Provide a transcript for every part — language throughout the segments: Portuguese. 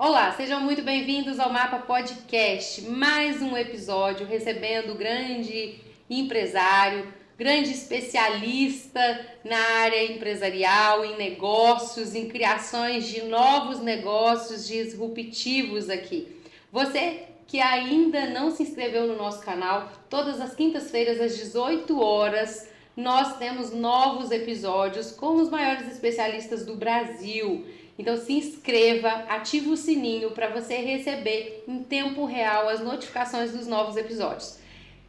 Olá, sejam muito bem-vindos ao Mapa Podcast. Mais um episódio recebendo o grande empresário, grande especialista na área empresarial, em negócios, em criações de novos negócios disruptivos aqui. Você que ainda não se inscreveu no nosso canal, todas as quintas-feiras às 18 horas, nós temos novos episódios com os maiores especialistas do Brasil. Então se inscreva, ative o sininho para você receber em tempo real as notificações dos novos episódios.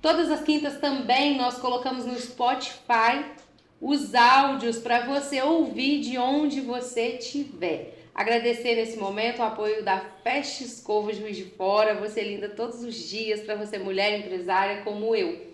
Todas as quintas também nós colocamos no Spotify os áudios para você ouvir de onde você estiver. Agradecer nesse momento o apoio da Fast Escova Juiz de Fora, você linda todos os dias, para você mulher empresária como eu.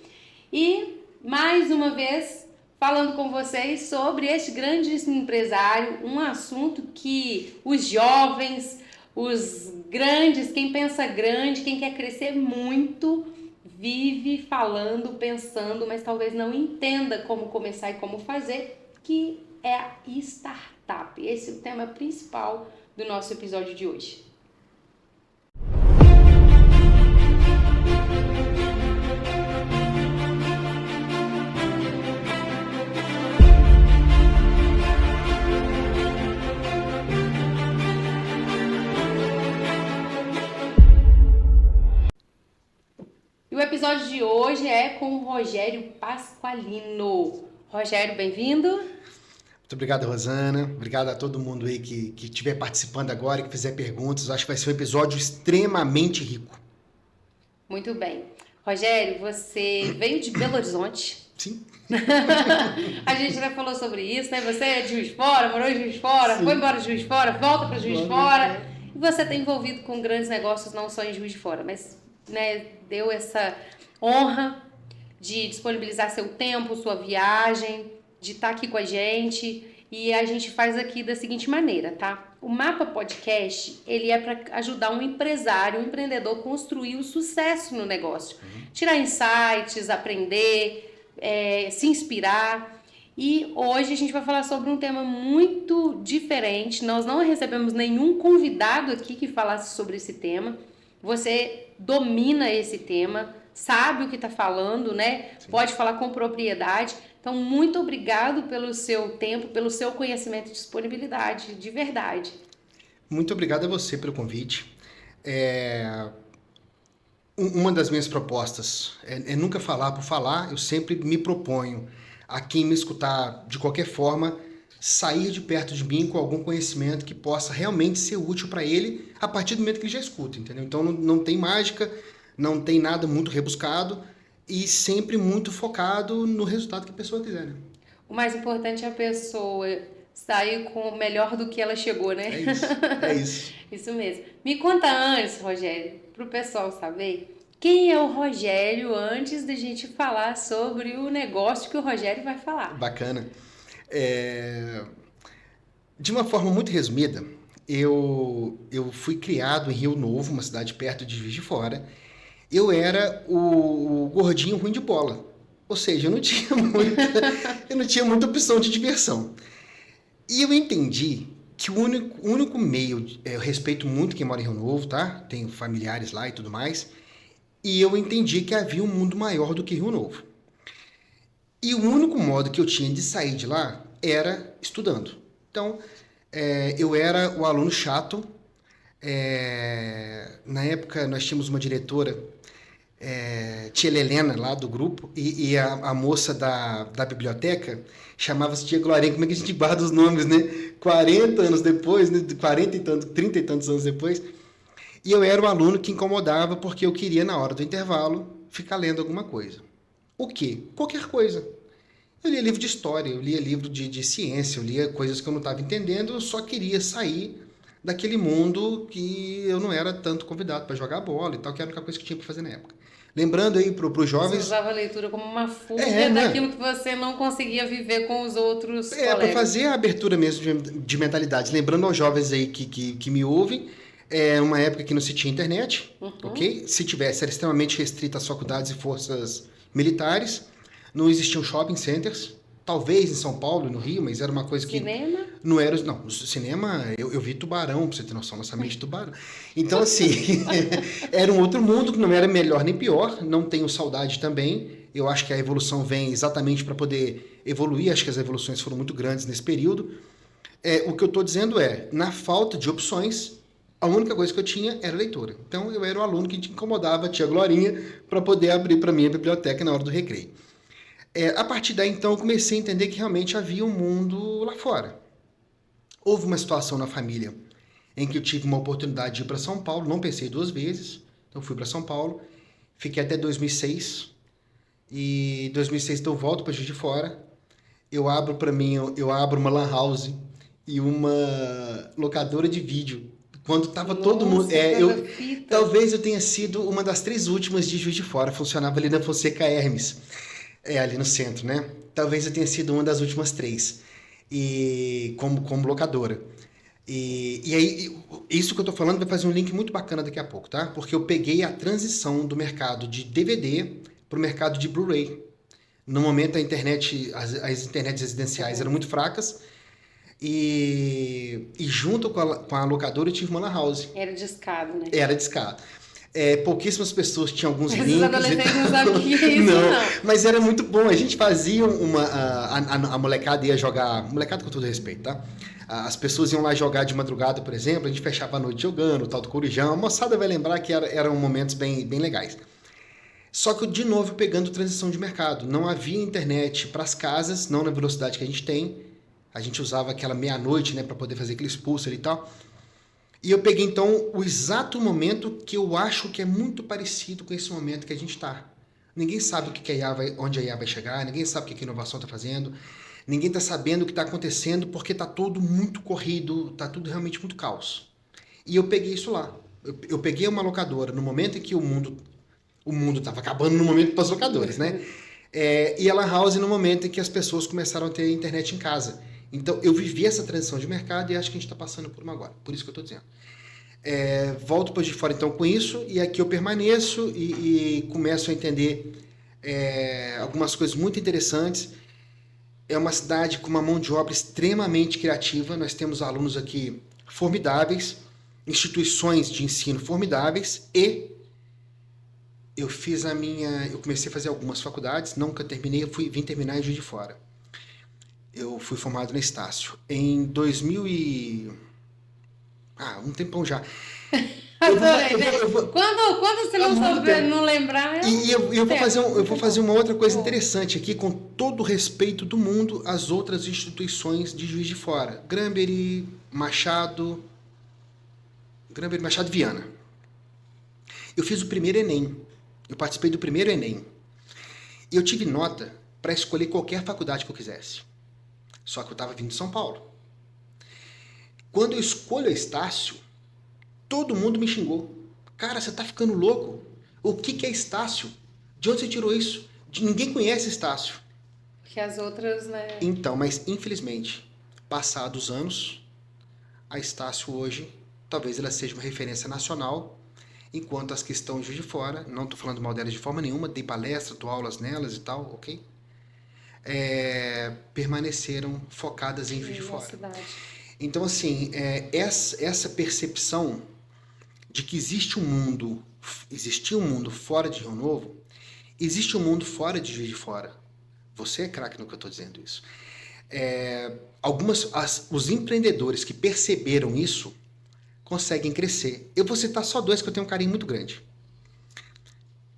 E mais uma vez falando com vocês sobre este grande empresário, um assunto que os jovens, os grandes, quem pensa grande, quem quer crescer muito, vive falando, pensando, mas talvez não entenda como começar e como fazer, que é a startup. Esse é o tema principal do nosso episódio de hoje. E o episódio de hoje é com o Rogério Pasqualino. Rogério, bem-vindo. Muito obrigado, Rosana. Obrigado a todo mundo aí que estiver participando agora e que fizer perguntas. Acho que vai ser um episódio extremamente rico. Muito bem. Rogério, você veio de Belo Horizonte. Sim. A gente já falou sobre isso, né? Você é de Juiz de Fora, morou em Juiz de Fora, foi embora de Juiz de Fora, volta para Juiz de Fora. E você está envolvido com grandes negócios, não só em Juiz de Fora, mas deu essa honra de disponibilizar seu tempo, sua viagem, de estar aqui com a gente. E a gente faz aqui da seguinte maneira, tá? O Mapa Podcast, ele é para ajudar um empresário, um empreendedor a construir o sucesso no negócio. Tirar insights, aprender, se inspirar. E hoje a gente vai falar sobre um tema muito diferente. Nós não recebemos nenhum convidado aqui que falasse sobre esse tema. Você domina esse tema, sabe o que está falando, né? Sim. Pode falar com propriedade. Então, muito obrigado pelo seu tempo, pelo seu conhecimento e disponibilidade, de verdade. Muito obrigado a você pelo convite. Uma das minhas propostas é nunca falar por falar. Eu sempre me proponho a quem me escutar de qualquer forma sair de perto de mim com algum conhecimento que possa realmente ser útil para ele a partir do momento que ele já escuta, entendeu? Então não tem mágica, não tem nada muito rebuscado e sempre muito focado no resultado que a pessoa quiser, né? O mais importante é a pessoa sair com melhor do que ela chegou, né? É isso. Isso mesmo. Me conta antes, Rogério, para o pessoal saber quem é o Rogério antes da gente falar sobre o negócio que o Rogério vai falar. Bacana. De uma forma muito resumida, eu fui criado em Rio Novo, uma cidade perto de Juiz de Fora. Eu era o gordinho ruim de bola. Ou seja, eu não tinha muita opção de diversão. E eu entendi que o único meio... Eu respeito muito quem mora em Rio Novo, tá? Tenho familiares lá e tudo mais. E eu entendi que havia um mundo maior do que Rio Novo. E o único modo que eu tinha de sair de lá era estudando. Então, eu era o aluno chato. Na época, nós tínhamos uma diretora, tia Helena, lá do grupo, e a moça da biblioteca chamava-se tia Glorinha. Como é que a gente guarda os nomes, né? 40 anos depois, né? 40 e tantos, 30 e tantos anos depois. E eu era o aluno que incomodava porque eu queria, na hora do intervalo, ficar lendo alguma coisa. O quê? Qualquer coisa. Eu lia livro de história, eu lia livro de ciência, eu lia coisas que eu não estava entendendo, eu só queria sair daquele mundo que eu não era tanto convidado para jogar bola e tal, que era a única coisa que tinha para fazer na época. Lembrando aí para os jovens... Você usava a leitura como uma fuga daquilo que você não conseguia viver com os outros colegas. Para fazer a abertura mesmo de mentalidade. Lembrando aos jovens aí que me ouvem, uma época que não se tinha internet, ok? Se tivesse, era extremamente restrita às faculdades e forças militares. Não existiam shopping centers, talvez em São Paulo, no Rio, mas era uma coisa que... Cinema? Não era... Não, no cinema eu vi Tubarão, pra você ter noção, lançamento de Tubarão. Então, assim, era um outro mundo que não era melhor nem pior, não tenho saudade também. Eu acho que a evolução vem exatamente para poder evoluir, acho que as evoluções foram muito grandes nesse período. O que eu estou dizendo na falta de opções, a única coisa que eu tinha era leitura. Então, eu era o aluno que incomodava a tia Glorinha para poder abrir para mim a biblioteca na hora do recreio. A partir daí, então, eu comecei a entender que realmente havia um mundo lá fora. Houve uma situação na família em que eu tive uma oportunidade de ir para São Paulo, não pensei 2 vezes, então fui para São Paulo, fiquei até 2006, e em 2006 então eu volto para Juiz de Fora, eu abro uma lan house e uma locadora de vídeo, quando estava todo mundo... talvez eu tenha sido uma das 3 últimas de Juiz de Fora, funcionava ali na Fonseca Hermes, ali no centro, né? Talvez eu tenha sido uma das últimas 3, e como locadora. E aí, isso que eu tô falando vai fazer um link muito bacana daqui a pouco, tá? Porque eu peguei a transição do mercado de DVD para o mercado de Blu-ray. No momento, a internet, as internets residenciais eram muito fracas, e junto com a locadora eu tive uma lan house. Era discado, né? Era discado. Pouquíssimas pessoas tinham alguns links. Os adolescentes não sabiam que é isso, não. Mas era muito bom. A gente fazia a molecada ia jogar... Molecada com todo respeito, tá? As pessoas iam lá jogar de madrugada, por exemplo. A gente fechava a noite jogando, o tal do Corujão. A moçada vai lembrar que eram momentos bem, bem legais. Só que, de novo, pegando transição de mercado. Não havia internet para as casas, não na velocidade que a gente tem. A gente usava aquela meia-noite, né, para poder fazer aquele expulso ali e tal. E eu peguei, então, o exato momento que eu acho que é muito parecido com esse momento que a gente está. Ninguém sabe onde a IA vai chegar, ninguém sabe o que a inovação está fazendo, ninguém está sabendo o que está acontecendo, porque está tudo muito corrido, está tudo realmente muito caos. E eu peguei isso lá. Eu peguei uma locadora no momento em que o mundo estava acabando, no momento para os locadores, né? E a lan house no momento em que as pessoas começaram a ter internet em casa. Então, eu vivi essa transição de mercado e acho que a gente está passando por uma agora. Por isso que eu estou dizendo. Volto para de fora, então, com isso. E aqui eu permaneço e começo a entender algumas coisas muito interessantes. É uma cidade com uma mão de obra extremamente criativa. Nós temos alunos aqui formidáveis, instituições de ensino formidáveis. E eu comecei a fazer algumas faculdades, nunca terminei, vim terminar em Juiz de Fora. Eu fui formado na Estácio. Em 2000 um tempão já. Quando você não souber, não lembrar... eu vou fazer uma outra coisa interessante aqui, com todo o respeito do mundo, às outras instituições de Juiz de Fora. Granbury, Machado Viana. Eu fiz o primeiro Enem. Eu participei do primeiro Enem. E eu tive nota para escolher qualquer faculdade que eu quisesse. Só que eu estava vindo de São Paulo. Quando eu escolho a Estácio, todo mundo me xingou. Cara, você tá ficando louco? O que é Estácio? De onde você tirou isso? Ninguém conhece Estácio. Porque as outras, né? Então, mas infelizmente, passados os anos, a Estácio hoje, talvez ela seja uma referência nacional, enquanto as que estão de Juiz de Fora, não estou falando mal delas de forma nenhuma, dei palestra, dou aulas nelas e tal, ok? Permaneceram focadas em Juiz de Fora. Então, assim, essa percepção de que existia um mundo fora de Rio Novo, existe um mundo fora de Juiz de Fora. Você é craque no que eu estou dizendo isso. Os empreendedores que perceberam isso conseguem crescer. Eu vou citar só 2 que eu tenho um carinho muito grande.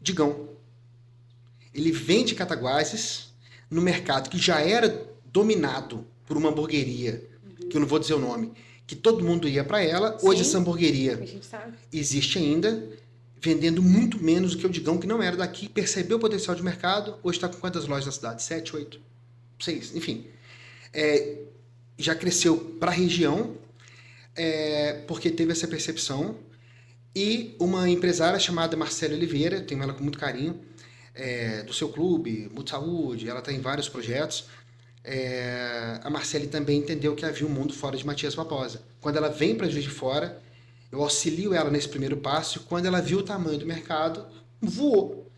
Digão. Ele vende Cataguases no mercado que já era dominado por uma hamburgueria, que eu não vou dizer o nome, que todo mundo ia para ela. Sim, hoje essa hamburgueria existe ainda, vendendo muito menos do que o Digão, que não era daqui, percebeu o potencial de mercado. Hoje está com quantas lojas na cidade? 7, 8, 6, enfim. Já cresceu para a região, porque teve essa percepção. E uma empresária chamada Marcela Oliveira, tenho ela com muito carinho, do seu clube, Multisaúde, ela está em vários projetos. A Marcele também entendeu que havia um mundo fora de Matias Barbosa. Quando ela vem para Juiz de Fora, eu auxilio ela nesse primeiro passo, e quando ela viu o tamanho do mercado, voou.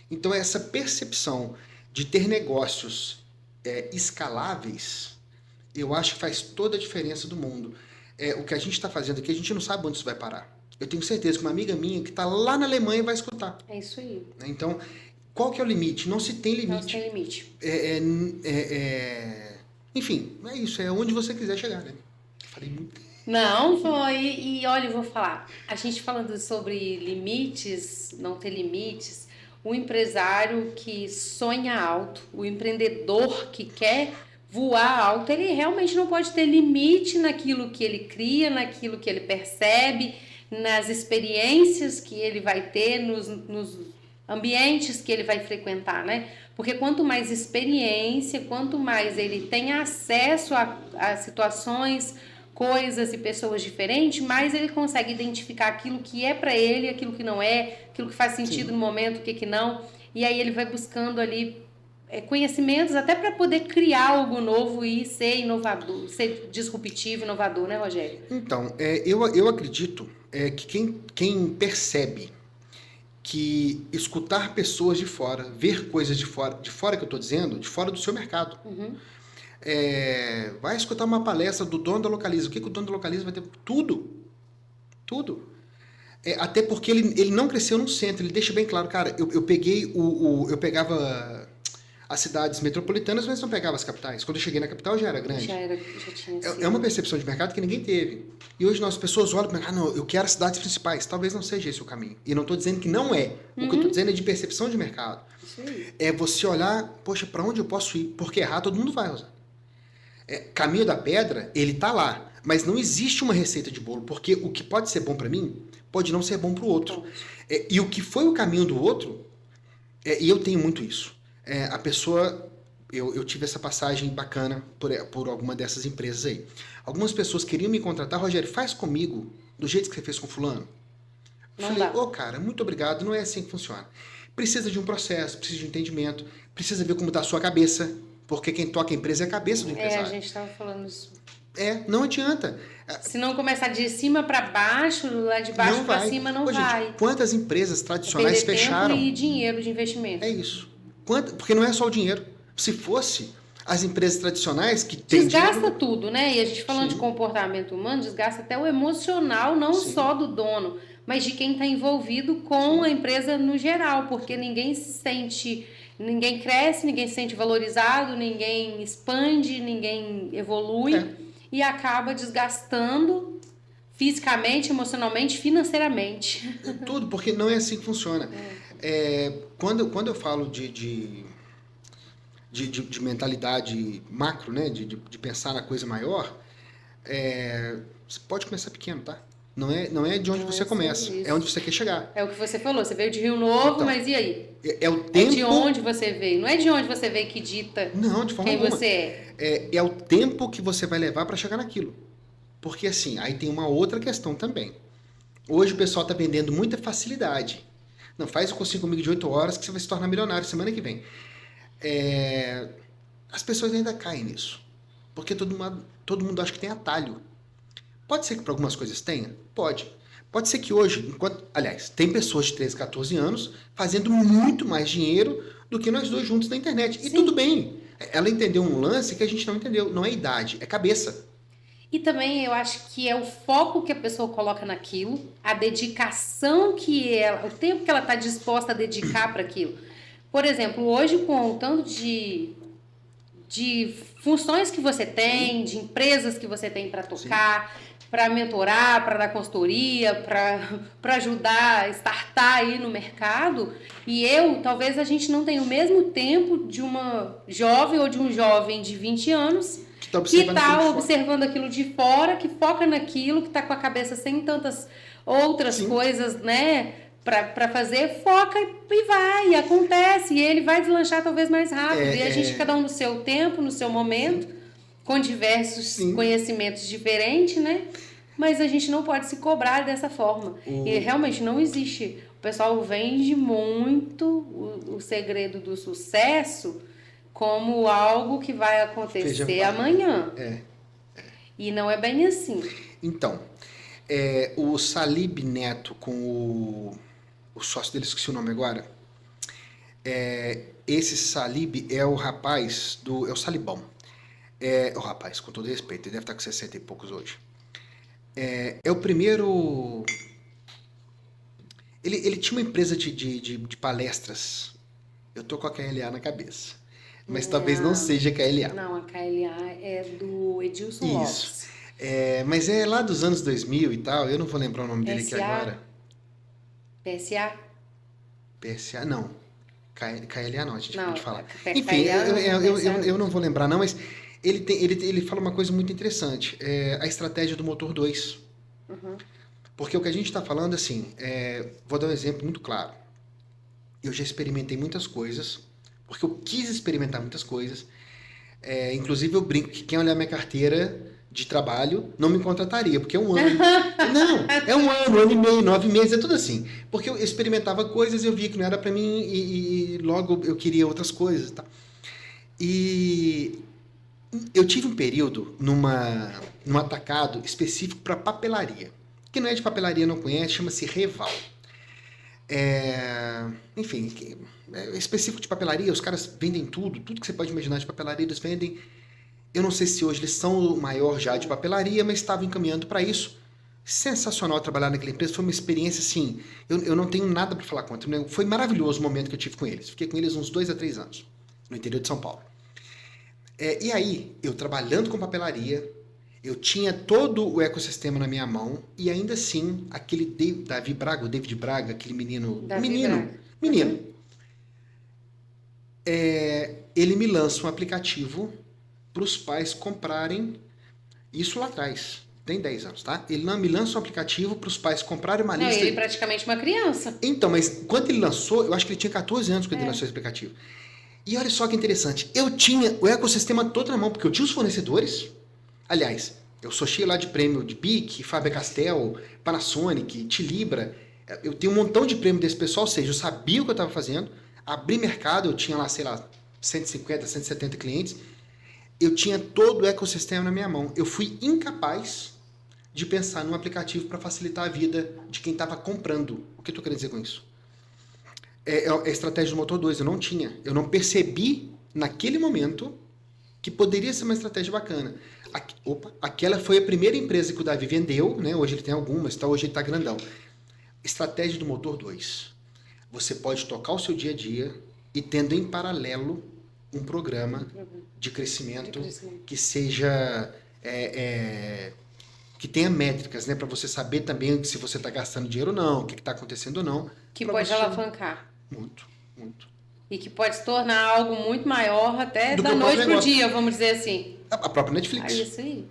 Então essa percepção de ter negócios escaláveis, eu acho que faz toda a diferença do mundo. O que a gente está fazendo aqui, a gente não sabe onde isso vai parar. Eu tenho certeza que uma amiga minha que está lá na Alemanha vai escutar. É isso aí. Então, qual que é o limite? Não se tem limite. Não se tem limite. Enfim, é isso. É onde você quiser chegar, né? Falei muito. Não, foi. E olha, eu vou falar. A gente falando sobre limites, não ter limites, o empresário que sonha alto, o empreendedor que quer voar alto, ele realmente não pode ter limite naquilo que ele cria, naquilo que ele percebe, nas experiências que ele vai ter, nos ambientes que ele vai frequentar, né? Porque quanto mais experiência, quanto mais ele tem acesso a situações, coisas e pessoas diferentes, mais ele consegue identificar aquilo que é para ele, aquilo que não é, aquilo que faz sentido no momento, o que não. E aí ele vai buscando ali conhecimentos até para poder criar algo novo e ser inovador, ser disruptivo, inovador, né, Rogério? Então, eu acredito que quem percebe que escutar pessoas de fora, ver coisas de fora que eu estou dizendo, de fora do seu mercado. Vai escutar uma palestra do dono da Localiza. O que o dono da Localiza vai ter? Tudo. Tudo. Até porque ele não cresceu no centro. Ele deixa bem claro, cara, eu pegava as cidades metropolitanas, mas não pegava as capitais. Quando eu cheguei na capital já era grande. Já tinha sido. É uma percepção de mercado que ninguém teve. E hoje as pessoas olham para não, eu quero as cidades principais. Talvez não seja esse o caminho. E não estou dizendo que não é. O que eu estou dizendo é de percepção de mercado. Isso aí. É você olhar, poxa, para onde eu posso ir? Porque errar todo mundo vai, Rosana. Caminho da pedra, ele tá lá. Mas não existe uma receita de bolo. Porque o que pode ser bom para mim, pode não ser bom para o outro. E o que foi o caminho do outro, e eu tenho muito isso. A pessoa, eu tive essa passagem bacana por alguma dessas empresas aí. Algumas pessoas queriam me contratar, Rogério, faz comigo do jeito que você fez com fulano. Eu falei, cara, muito obrigado, não é assim que funciona. Precisa de um processo, precisa de um entendimento, precisa ver como está a sua cabeça, porque quem toca a empresa é a cabeça do empresário. A gente estava falando isso. Não adianta. Se não começar de cima para baixo, lá de baixo para cima, não vai. Gente, quantas empresas tradicionais fecharam? Tempo e dinheiro de investimento. É isso. Porque não é só o dinheiro. Se fosse as empresas tradicionais que têm desgasta dinheiro... tudo, né? E a gente falando de comportamento humano, desgasta até o emocional, não só do dono, mas de quem está envolvido com a empresa no geral, porque ninguém se sente, ninguém cresce, ninguém se sente valorizado, ninguém expande, ninguém evolui e acaba desgastando fisicamente, emocionalmente, financeiramente. Tudo, porque não é assim que funciona. Quando eu falo de mentalidade macro, né? de pensar na coisa maior, você pode começar pequeno, tá? Não é de onde você começa, é onde você quer chegar. É o que você falou, você veio de Rio Novo, então, mas e aí? O tempo... É de onde você veio, não é de onde você veio que dita não, de forma quem alguma. você é. É o tempo que você vai levar para chegar naquilo. Porque assim, aí tem uma outra questão também. Hoje o pessoal está vendendo muita facilidade. Não, faz o cursinho comigo de 8 horas que você vai se tornar milionário semana que vem. As pessoas ainda caem nisso. Porque todo mundo acha que tem atalho. Pode ser que para algumas coisas tenha? Pode. Pode ser que hoje, aliás, tem pessoas de 13, 14 anos fazendo muito mais dinheiro do que nós dois juntos na internet. E tudo bem. Ela entendeu um lance que a gente não entendeu. Não é idade, é cabeça. E também eu acho que é o foco que a pessoa coloca naquilo, a dedicação o tempo que ela está disposta a dedicar para aquilo. Por exemplo, hoje com o tanto de funções que você tem, de empresas que você tem para tocar, para mentorar, para dar consultoria, para ajudar a startar aí no mercado, e talvez a gente não tenha o mesmo tempo de uma jovem ou de um jovem de 20 anos que está observando aquilo de fora, que foca naquilo, que está com a cabeça sem tantas outras coisas, né, para fazer, foca e vai, e acontece, e ele vai deslanchar talvez mais rápido, e a gente, cada um no seu tempo, no seu momento, com diversos conhecimentos diferentes, né, mas a gente não pode se cobrar dessa forma, e realmente não existe. O pessoal vende muito o segredo do sucesso como algo que vai acontecer amanhã. E não é bem assim. Então, o Salib Neto com o sócio dele, esqueci o nome agora, Esse Salib é o rapaz é o Salibão. O rapaz, com todo respeito, ele deve estar com 60 e poucos hoje. É o primeiro... Ele tinha uma empresa de palestras. Eu tô com a KLA na cabeça. Mas talvez não seja a KLA. Não, a KLA é do Edilson Lopes. Mas é lá dos anos 2000 e tal. Eu não vou lembrar o nome dele aqui agora. PSA? PSA, não. KLA não, a gente pode falar. Enfim, eu não vou lembrar não, mas ele fala uma coisa muito interessante. A estratégia do motor 2. Uhum. Porque o que a gente está falando, assim, vou dar um exemplo muito claro. Eu já experimentei muitas coisas, porque eu quis experimentar muitas coisas. Inclusive, eu brinco que quem olhar minha carteira de trabalho não me contrataria, porque é um ano. Não, é um ano e meio, 9 meses, é tudo assim. Porque eu experimentava coisas e eu via que não era para mim e logo eu queria outras coisas. Tá? E eu tive um período num atacado específico para papelaria. Quem não é de papelaria não conhece, chama-se Reval. Enfim, é específico de papelaria, os caras vendem tudo que você pode imaginar de papelaria, eles vendem. Eu não sei se hoje eles são o maior já de papelaria, mas estavam encaminhando para isso. Sensacional trabalhar naquela empresa, foi uma experiência assim, eu não tenho nada para falar contra. Foi maravilhoso o momento que eu tive com eles. Fiquei com eles uns 2 a 3 anos, no interior de São Paulo. E aí, eu trabalhando com papelaria, eu tinha todo o ecossistema na minha mão, e ainda assim, aquele David Braga, aquele menino... Ele me lança um aplicativo para os pais comprarem, isso lá atrás, tem 10 anos, tá? Ele não me lança um aplicativo para os pais comprarem uma lista... Não, ele é praticamente uma criança. Então, mas quando ele lançou, eu acho que ele tinha 14 anos quando ele lançou esse aplicativo. E olha só que interessante, eu tinha o ecossistema todo na mão, porque eu tinha os fornecedores. Aliás, eu sou cheio lá de prêmio de Bic, Faber-Castell, Panasonic, Tilibra. Eu tenho um montão de prêmio desse pessoal, ou seja, eu sabia o que eu estava fazendo, abri mercado, eu tinha lá, sei lá, 150, 170 clientes. Eu tinha todo o ecossistema na minha mão. Eu fui incapaz de pensar num aplicativo para facilitar a vida de quem estava comprando. O que eu estou querendo dizer com isso? É a estratégia do motor 2, eu não tinha. Eu não percebi, naquele momento, que poderia ser uma estratégia bacana. Aquela foi a primeira empresa que o Davi vendeu, né? Hoje ele tem algumas, tá? Hoje ele está grandão. Estratégia do motor 2. Você pode tocar o seu dia a dia e tendo em paralelo um programa de crescimento que seja... que tenha métricas, né? Para você saber também se você está gastando dinheiro ou não, o que está acontecendo ou não. Que pode alavancar. Muito, muito. E que pode se tornar algo muito maior até da noite pro dia, vamos dizer assim. A própria Netflix. Isso aí.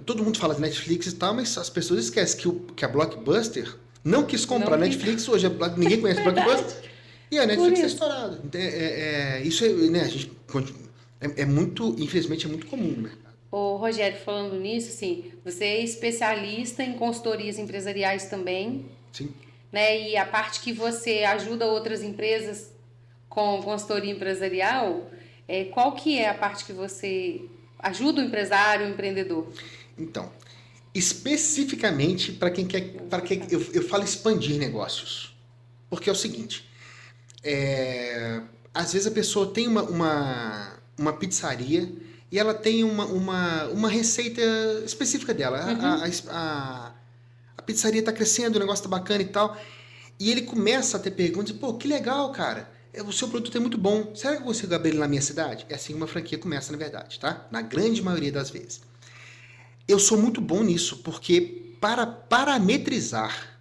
Todo mundo fala de Netflix e tal, mas as pessoas esquecem que a Blockbuster não quis comprar a Netflix, hoje ninguém conhece a Blockbuster. E a Netflix é estourada. Isso né, a gente, muito, infelizmente, é muito comum no mercado. Ô, Rogério, falando nisso, assim, você é especialista em consultorias empresariais também. Sim. Né? E a parte que você ajuda outras empresas com consultoria empresarial, qual que é a parte que você ajuda o empresário, o empreendedor? Então, especificamente para quem quer... Eu falo expandir negócios. Porque é o seguinte, às vezes a pessoa tem uma pizzaria e ela tem uma receita específica dela. A pizzaria está crescendo, o negócio está bacana e tal. E ele começa a ter perguntas, pô, que legal, cara. O seu produto é muito bom. Será que eu consigo abrir ele na minha cidade? É assim que uma franquia começa, na verdade, tá? Na grande maioria das vezes. Eu sou muito bom nisso, porque para parametrizar,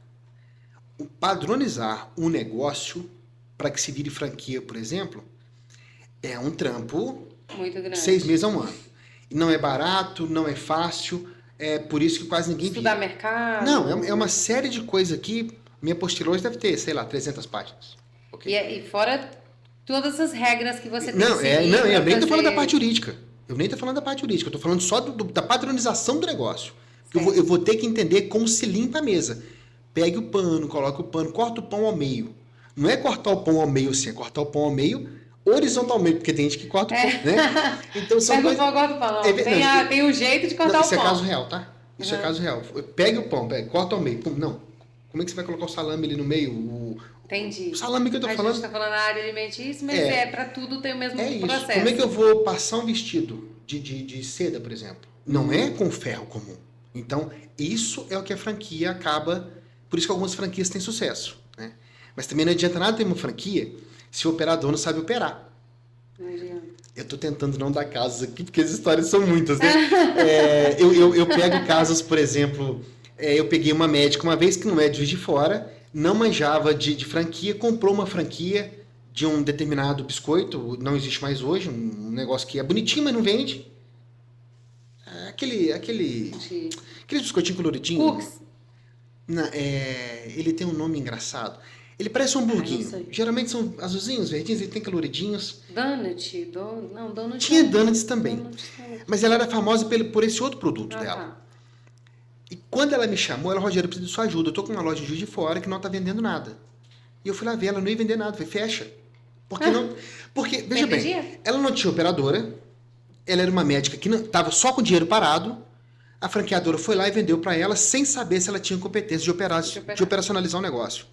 padronizar um negócio para que se vire franquia, por exemplo, é um trampo muito grande. 6 meses a um ano. E não é barato, não é fácil, é por isso que quase ninguém Estudar vira. mercado. Não, é uma série de coisas aqui. Minha apostila hoje deve ter, sei lá, 300 páginas. Okay. E fora todas as regras que você tem não, que seguir. Eu nem estou falando da parte jurídica. Eu estou falando só da padronização do negócio. Eu vou ter que entender como se limpa a mesa. Pegue o pano, coloque o pano, corta o pão ao meio. Não é cortar o pão ao meio assim, é cortar o pão ao meio horizontalmente, porque tem gente que corta o pão, né? Então, são coisas... corta o pão, tem um jeito de cortar o pão. Isso é caso real, tá? Isso é caso real. Pegue o pão, corta ao meio. Pum, não. Como é que você vai colocar o salame ali no meio? Entendi. O salame que eu tô falando. A gente tá falando na área alimentícia, mas para tudo tem o mesmo processo. Isso. Como é que eu vou passar um vestido de seda, por exemplo? Não é com ferro comum. Então, isso é o que a franquia acaba... Por isso que algumas franquias têm sucesso, né? Mas também não adianta nada ter uma franquia se o operador não sabe operar. Não adianta. Eu tô tentando não dar casos aqui, porque as histórias são muitas, né? Eu pego casos, por exemplo... eu peguei uma médica uma vez que não é de Juiz de Fora, não manjava de franquia, comprou uma franquia de um determinado biscoito, não existe mais hoje, um negócio que é bonitinho, mas não vende. Aquele biscoitinho coloridinho. Cookies. Ele tem um nome engraçado. Ele parece um hamburguinho. Geralmente são azulzinhos, verdinhos, ele tem coloridinhos. Donut? Não, donut. Tinha donuts também. Mas ela era famosa por esse outro produto dela. Tá. E quando ela me chamou, ela, Rogério, eu preciso de sua ajuda. Eu tô com uma loja de Juiz de Fora que não tá vendendo nada. E eu fui lá ver, ela não ia vender nada. Eu falei, fecha. Por que não? Porque, veja bem, ela não tinha operadora, ela era uma médica que tava só com dinheiro parado, a franqueadora foi lá e vendeu para ela sem saber se ela tinha competência de operacionalizar o negócio.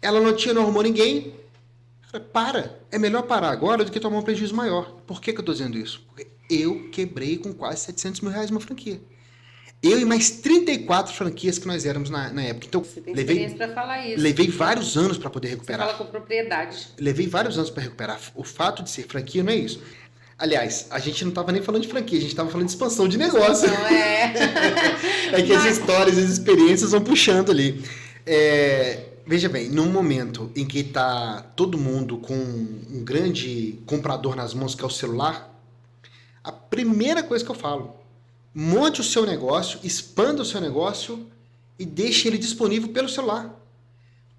Ela não arrumou ninguém. É melhor parar agora do que tomar um prejuízo maior. Por que eu tô dizendo isso? Porque eu quebrei com quase R$700 mil uma franquia. Eu e mais 34 franquias que nós éramos na época. Então, você tem experiência para falar isso. Levei vários anos para poder recuperar. Você fala com propriedade. Levei vários anos para recuperar. O fato de ser franquia não é isso. Aliás, a gente não estava nem falando de franquia, a gente estava falando de expansão de negócio. Não é. É que as histórias, as experiências vão puxando ali. Veja bem, num momento em que está todo mundo com um grande comprador nas mãos, que é o celular, a primeira coisa que eu falo, monte o seu negócio, expanda o seu negócio e deixe ele disponível pelo celular.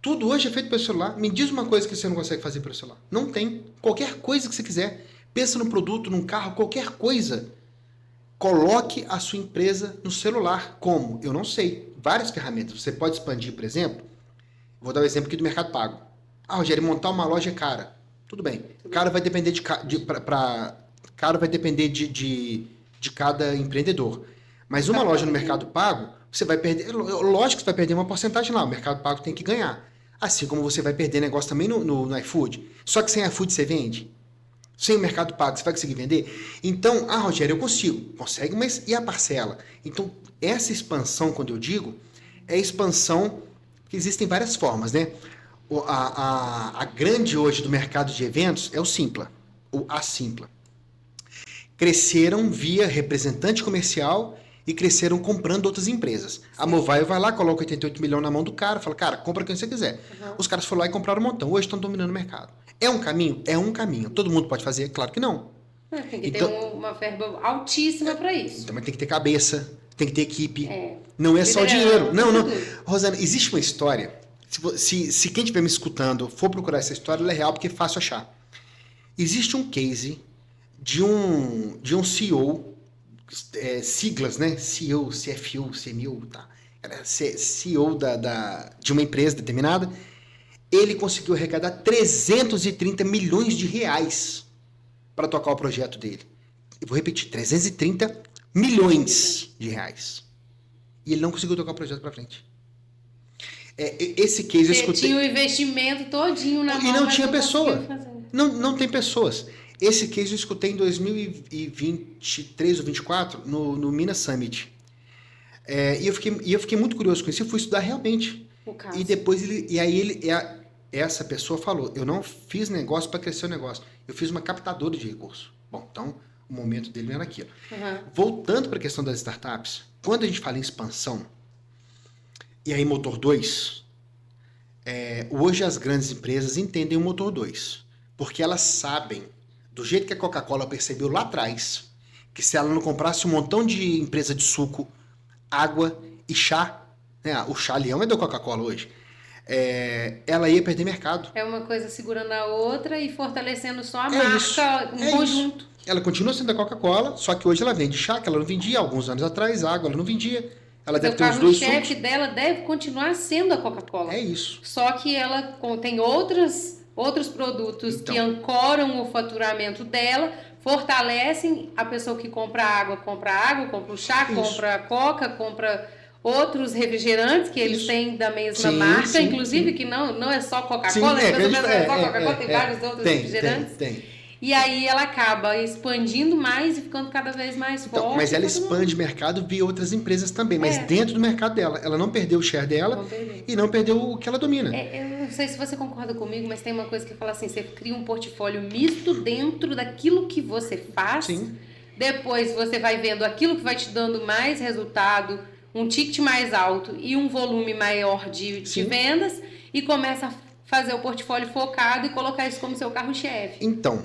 Tudo hoje é feito pelo celular. Me diz uma coisa que você não consegue fazer pelo celular. Não tem. Qualquer coisa que você quiser. Pensa num produto, num carro, qualquer coisa. Coloque a sua empresa no celular. Como? Eu não sei. Várias ferramentas. Você pode expandir, por exemplo. Vou dar um exemplo aqui do Mercado Pago. Rogério, montar uma loja é cara. Tudo bem. Caro vai depender de cada empreendedor. Mas uma loja no Mercado Pago, você vai perder... Lógico que você vai perder uma porcentagem lá. O Mercado Pago tem que ganhar. Assim como você vai perder negócio também no iFood. Só que sem iFood você vende. Sem o Mercado Pago você vai conseguir vender? Então, Rogério, eu consigo. Consegue, mas e a parcela? Então, essa expansão, quando eu digo, é expansão que existem várias formas, né? A grande hoje do mercado de eventos é o Simpla, ou a Simpla. Cresceram via representante comercial e cresceram comprando outras empresas. Sim. A Mobile vai lá, coloca 88 milhões na mão do cara, fala, cara, compra quem você quiser. Uhum. Os caras foram lá e compraram um montão. Hoje estão dominando o mercado. É um caminho? É um caminho. Todo mundo pode fazer? Claro que não. Tem que ter uma verba altíssima para isso. Então, mas tem que ter cabeça, tem que ter equipe. Não é só dinheiro. Não. Rosana, existe uma história. Se quem estiver me escutando for procurar essa história, ela é real porque é fácil achar. Existe um case de um CEO, siglas, né? CEO, CFO, CMO, tá? Era CEO de uma empresa determinada. Ele conseguiu arrecadar 330 milhões de reais para tocar o projeto dele. Eu vou repetir, 330 milhões de reais. E ele não conseguiu tocar o projeto para frente. Esse case eu escutei... Tinha o investimento todinho na mão, e não tinha pessoa. Não tem pessoas. Esse case eu escutei em 2023 ou 2024 no Minas Summit. E eu fiquei muito curioso com isso. Eu fui estudar realmente. O caso. E depois essa pessoa falou, eu não fiz negócio para crescer o negócio. Eu fiz uma captadora de recursos. Bom, então o momento dele não era aquilo. Uhum. Voltando para a questão das startups, quando a gente fala em expansão, e aí motor 2, hoje as grandes empresas entendem o motor 2. Porque elas sabem, do jeito que a Coca-Cola percebeu lá atrás, que se ela não comprasse um montão de empresa de suco, água e chá, né, o chá Leão é da Coca-Cola hoje, ela ia perder mercado. É uma coisa segurando a outra e fortalecendo só a marca em conjunto. Isso. Ela continua sendo da Coca-Cola, só que hoje ela vende chá, que ela não vendia alguns anos atrás, água ela não vendia. Ela deve ter os dois sucos. O carro-chefe dela deve continuar sendo a Coca-Cola. É isso. Só que ela tem outros produtos que ancoram o faturamento dela, fortalecem a pessoa que compra água, compra o chá, isso. Compra a coca, compra outros refrigerantes que eles têm da mesma marca, inclusive que não é só Coca-Cola, tem vários outros refrigerantes. Tem. E aí ela acaba expandindo mais e ficando cada vez mais forte. Mas ela expande o mercado via outras empresas também, mas dentro do mercado dela. Ela não perdeu o share dela e não perdeu o que ela domina. Eu não sei se você concorda comigo, mas tem uma coisa que fala assim, você cria um portfólio misto dentro daquilo que você faz. Sim. Depois você vai vendo aquilo que vai te dando mais resultado, um ticket mais alto e um volume maior de vendas e começa a fazer o portfólio focado e colocar isso como seu carro-chefe. Então,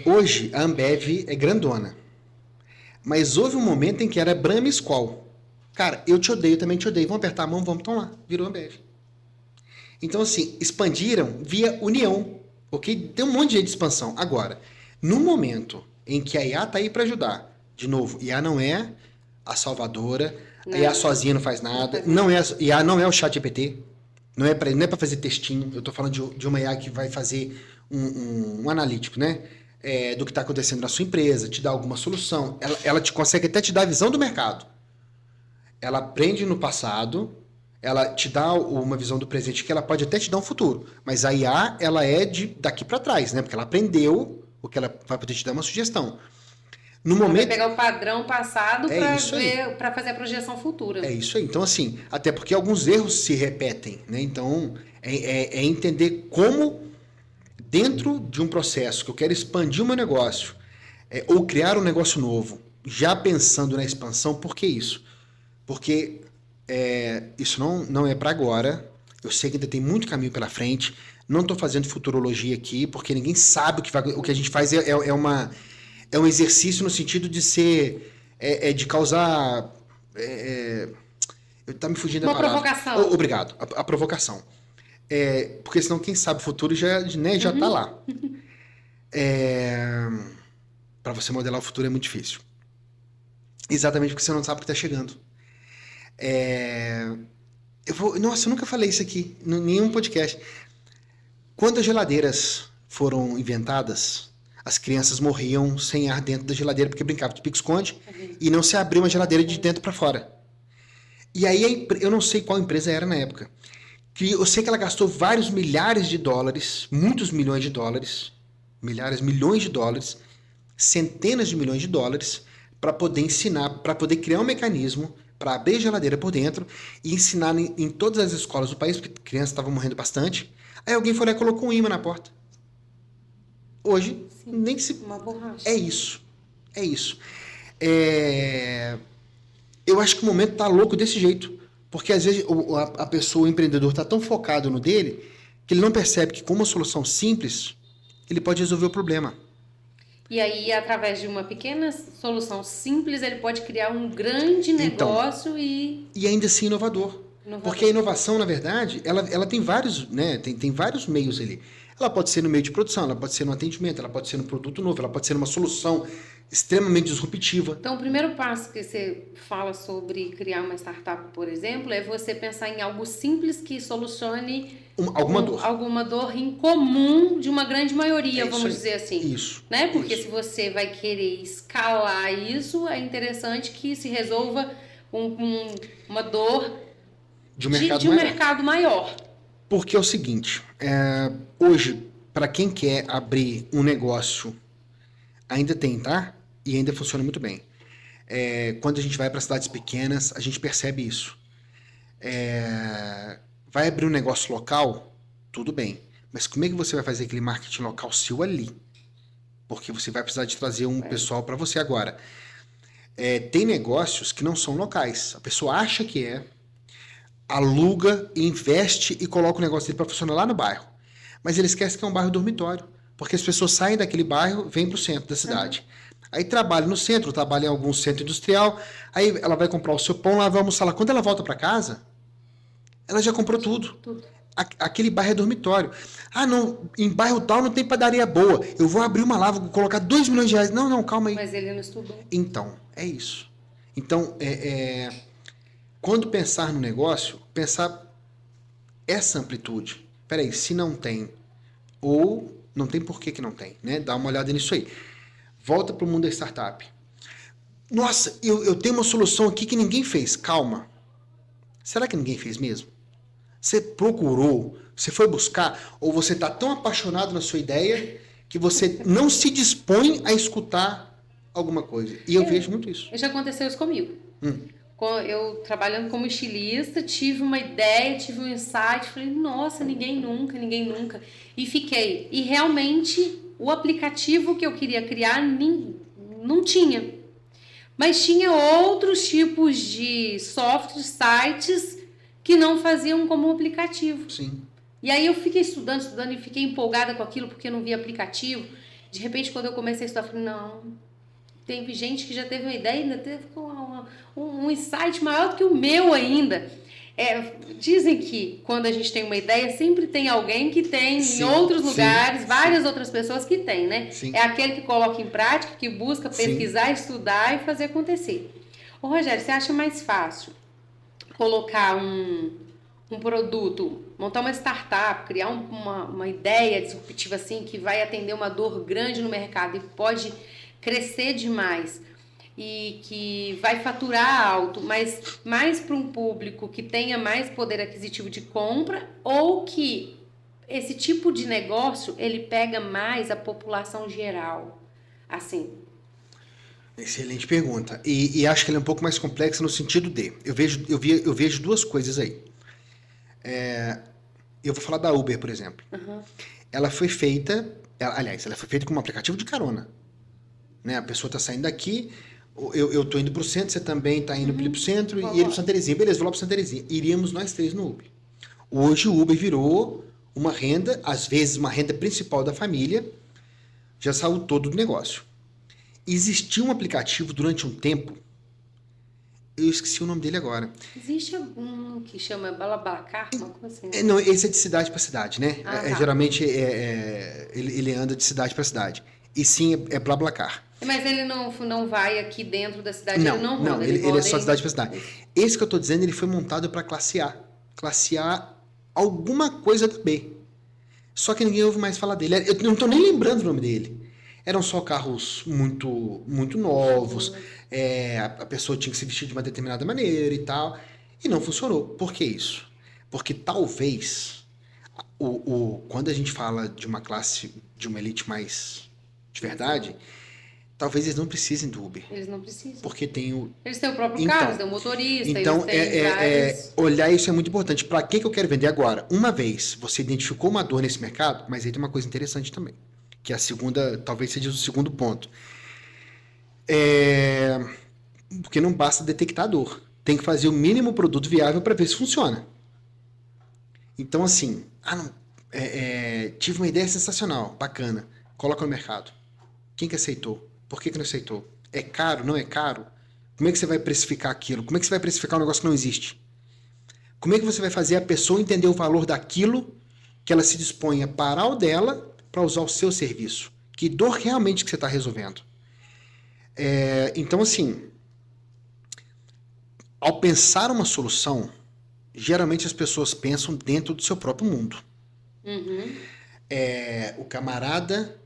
hoje a Ambev é grandona. Mas houve um momento em que era Brahma e Skol. Cara, eu te odeio, também te odeio. Vamos apertar a mão, vamos, então lá. Virou Ambev. Então, assim, expandiram via união. Ok? Tem um monte de jeito de expansão. Agora, no momento em que a IA está aí para ajudar, de novo, IA não é a salvadora, a IA sozinha não faz nada, IA não é o ChatGPT. Não é para fazer textinho, eu estou falando de uma IA que vai fazer um analítico, né? Do que está acontecendo na sua empresa, te dá alguma solução. Ela consegue até te dar a visão do mercado. Ela aprende no passado, ela te dá uma visão do presente que ela pode até te dar um futuro. Mas a IA, ela é daqui para trás, né? Porque ela aprendeu o que ela vai poder te dar uma sugestão. No momento... Vai pegar o padrão passado para fazer a projeção futura. É isso aí. Então, assim, até porque alguns erros se repetem, né? Então, é entender como, dentro de um processo que eu quero expandir o meu negócio, ou criar um negócio novo, já pensando na expansão, por que isso? Porque isso não é para agora. Eu sei que ainda tem muito caminho pela frente. Não estou fazendo futurologia aqui, porque ninguém sabe o que a gente faz é um exercício no sentido de ser... de causar... tá me fugindo da palavra. Uma provocação. Obrigado. A provocação. Porque senão quem sabe o futuro já tá lá. Para você modelar o futuro é muito difícil. Exatamente porque você não sabe o que está chegando. Nossa, eu nunca falei isso aqui em nenhum podcast. Quando as geladeiras foram inventadas, as crianças morriam sem ar dentro da geladeira porque brincavam de pique-esconde e não se abriu uma geladeira de dentro para fora. E aí, eu não sei qual empresa era na época, que eu sei que ela gastou vários milhares de dólares, muitos milhões de dólares, milhões de dólares, centenas de milhões de dólares, para poder ensinar, para poder criar um mecanismo para abrir a geladeira por dentro e ensinar em todas as escolas do país, porque crianças estavam morrendo bastante. Aí alguém foi lá e colocou um imã na porta. Hoje, nem se... Uma borracha. É isso. Eu acho que o momento tá louco desse jeito. Porque às vezes a pessoa, o empreendedor, tá tão focado no dele que ele não percebe que com uma solução simples, ele pode resolver o problema. E aí, através de uma pequena solução simples, ele pode criar um grande negócio e ainda assim inovador. Porque a inovação, na verdade, ela tem vários, né? Tem vários meios ali. Ela pode ser no meio de produção, ela pode ser no atendimento, ela pode ser no produto novo, ela pode ser numa solução extremamente disruptiva. Então, o primeiro passo que você fala sobre criar uma startup, por exemplo, é você pensar em algo simples que solucione alguma dor em comum de uma grande maioria, vamos dizer assim. Isso. Né? Porque se você vai querer escalar isso, é interessante que se resolva uma dor de um mercado maior. Porque é o seguinte, hoje, para quem quer abrir um negócio, ainda tem, tá? E ainda funciona muito bem. Quando a gente vai para cidades pequenas, a gente percebe isso. Vai abrir um negócio local, tudo bem. Mas como é que você vai fazer aquele marketing local seu ali? Porque você vai precisar de trazer um pessoal para você agora. Tem negócios que não são locais. A pessoa acha que aluga, investe e coloca o negócio dele para funcionar lá no bairro. Mas ele esquece que é um bairro dormitório. Porque as pessoas saem daquele bairro, vêm para o centro da cidade. Aí trabalha no centro, trabalha em algum centro industrial, aí ela vai comprar o seu pão lá, vai almoçar lá. Quando ela volta para casa, ela já comprou tudo. Aquele bairro é dormitório. Ah, não, em bairro tal não tem padaria boa. Eu vou abrir uma lá, vou colocar 2 milhões de reais. Não, calma aí. Mas ele não estudou. Então, é isso. Então, quando pensar no negócio, pensar essa amplitude. Peraí, se não tem, ou não tem por que não tem, né? Dá uma olhada nisso aí. Volta para o mundo da startup. Nossa, eu tenho uma solução aqui que ninguém fez. Calma. Será que ninguém fez mesmo? Você procurou, você foi buscar, ou você está tão apaixonado na sua ideia que você não se dispõe a escutar alguma coisa. E eu vejo muito isso. Já aconteceu isso comigo. Eu trabalhando como estilista, tive uma ideia, tive um insight, falei, nossa, ninguém nunca. E fiquei. E realmente, o aplicativo que eu queria criar não tinha. Mas tinha outros tipos de softwares, sites, que não faziam como aplicativo. Sim. E aí eu fiquei estudando e fiquei empolgada com aquilo, porque eu não via aplicativo. De repente, quando eu comecei a estudar, eu falei, não... Teve gente que já teve uma ideia, ainda teve um insight maior do que o meu ainda. Dizem que quando a gente tem uma ideia, sempre tem alguém que tem em outros lugares, várias outras pessoas que têm, né? Sim. É aquele que coloca em prática, que busca pesquisar, estudar e fazer acontecer. Ô Rogério, você acha mais fácil colocar um produto, montar uma startup, criar uma ideia disruptiva assim, que vai atender uma dor grande no mercado e pode crescer demais e que vai faturar alto, mas mais para um público que tenha mais poder aquisitivo de compra, ou que esse tipo de negócio ele pega mais a população geral? Assim. Excelente pergunta. E acho que ela é um pouco mais complexa no sentido de... Eu vejo duas coisas aí. Eu vou falar da Uber, por exemplo. Ela foi feita... Ela foi feita como um aplicativo de carona. Né? A pessoa está saindo daqui, eu estou indo para o centro, você também está indo para o centro, e ele para Santa Terezinha. Beleza, vou lá para Santa Terezinha. Iríamos nós três no Uber. Hoje o Uber virou uma renda, às vezes uma renda principal da família, já saiu todo do negócio. Existia um aplicativo durante um tempo, eu esqueci o nome dele agora. Existe algum que chama BlaBlaCar, uma coisa assim? Né? Não, esse é de cidade para cidade, né? Tá. Geralmente ele anda de cidade para cidade. E sim, é BlaBlaCar. Mas ele não vai aqui dentro da cidade, Não, ele não roda. ele é só cidade para cidade. Esse que eu estou dizendo, ele foi montado para classe A. Classe A, alguma coisa da B. Só que ninguém ouve mais falar dele. Eu não estou nem lembrando o nome dele. Eram só carros muito, muito novos. A pessoa tinha que se vestir de uma determinada maneira e tal. E não funcionou. Por que isso? Porque talvez, quando a gente fala de uma classe, de uma elite mais de verdade, talvez eles não precisem do Uber. Eles não precisam. Porque tem eles têm o próprio carro, eles têm o motorista, então, eles têm vários... olhar isso é muito importante. Para que eu quero vender agora? Uma vez você identificou uma dor nesse mercado, mas aí tem uma coisa interessante também, que é a segunda, talvez seja o segundo ponto. Porque não basta detectar a dor. Tem que fazer o mínimo produto viável para ver se funciona. Então, assim, tive uma ideia sensacional, bacana, coloca no mercado. Quem que aceitou? Por que não aceitou? É caro? Não é caro? Como é que você vai precificar aquilo? Como é que você vai precificar um negócio que não existe? Como é que você vai fazer a pessoa entender o valor daquilo que ela se dispõe a parar o dela para usar o seu serviço? Que dor realmente que você está resolvendo? Então, assim, ao pensar uma solução, geralmente as pessoas pensam dentro do seu próprio mundo. O camarada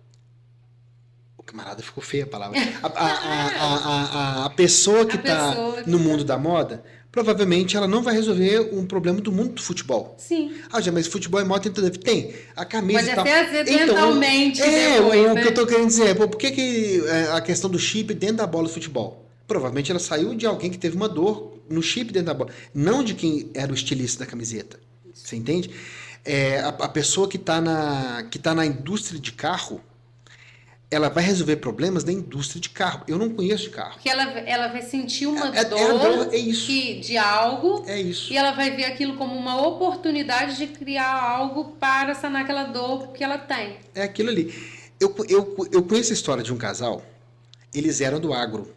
ficou feia a palavra. A pessoa que está no mundo da moda, provavelmente ela não vai resolver um problema do mundo do futebol. Sim. Mas futebol é moda, tem a camisa pode e tal. Pode até acidentalmente depois, o que eu estou querendo dizer é, por que a questão do chip dentro da bola do futebol? Provavelmente ela saiu de alguém que teve uma dor no chip dentro da bola, não de quem era o estilista da camiseta. Isso. Você entende? A pessoa que está na indústria de carro, ela vai resolver problemas da indústria de carro. Eu não conheço de carro. Porque ela vai sentir uma dor de algo. É isso. E ela vai ver aquilo como uma oportunidade de criar algo para sanar aquela dor que ela tem. É aquilo ali. Eu conheço a história de um casal. Eles eram do agro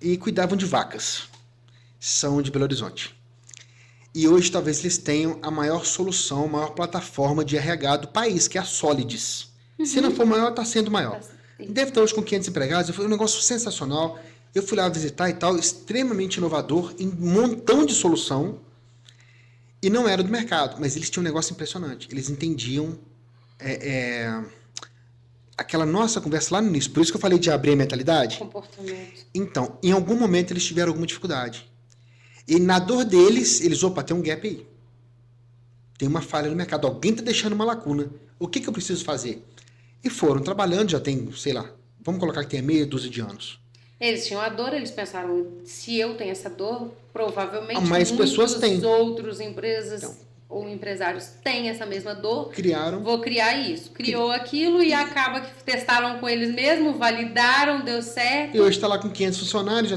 e cuidavam de vacas. São de Belo Horizonte. E hoje talvez eles tenham a maior solução, a maior plataforma de RH do país, que é a Solides. Se não for maior, está sendo maior. Deve estar hoje com 500 empregados. Foi um negócio sensacional. Eu fui lá visitar e tal, extremamente inovador, em um montão de solução. E não era do mercado, mas eles tinham um negócio impressionante. Eles entendiam aquela nossa conversa lá no início. Por isso que eu falei de abrir a mentalidade. Comportamento. Então, em algum momento eles tiveram alguma dificuldade. E na dor deles, opa, tem um gap aí. Tem uma falha no mercado. Alguém está deixando uma lacuna. O que eu preciso fazer? E foram trabalhando, já tem, sei lá, vamos colocar que tem meia dúzia de anos. Eles tinham a dor, eles pensaram, se eu tenho essa dor, provavelmente mais pessoas têm. outros empresas ou empresários têm essa mesma dor. Criaram. Vou criar isso. Criou aquilo e acaba que testaram com eles mesmos, validaram, deu certo. E hoje está lá com 500 funcionários,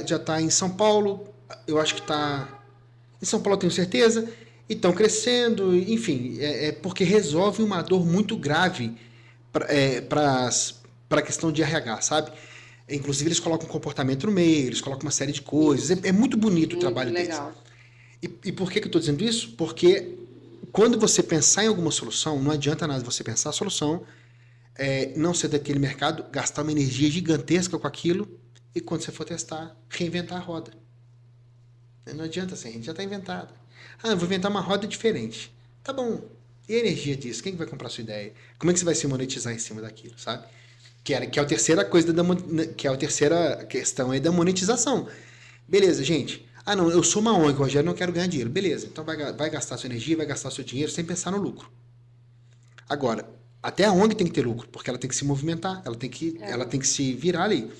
já tá em São Paulo. Eu acho que está... Em São Paulo eu tenho certeza. E estão crescendo, enfim. É porque resolve uma dor muito grave para a questão de RH, sabe? Inclusive, eles colocam comportamento no meio, eles colocam uma série de coisas. É muito bonito o trabalho deles. E por que eu estou dizendo isso? Porque quando você pensar em alguma solução, não adianta nada você pensar a solução, não ser daquele mercado, gastar uma energia gigantesca com aquilo e quando você for testar, reinventar a roda. Não adianta assim, a gente já está inventada. Ah, eu vou inventar uma roda diferente. Tá bom. E a energia disso? Quem que vai comprar a sua ideia? Como é que você vai se monetizar em cima daquilo, sabe? Que é a terceira coisa que é a terceira questão aí da monetização. Beleza, gente. Ah, não, eu sou uma ONG, Rogério, não quero ganhar dinheiro. Beleza, então vai gastar sua energia, vai gastar seu dinheiro sem pensar no lucro. Agora, até a ONG tem que ter lucro, porque ela tem que se movimentar, ela tem que se virar ali.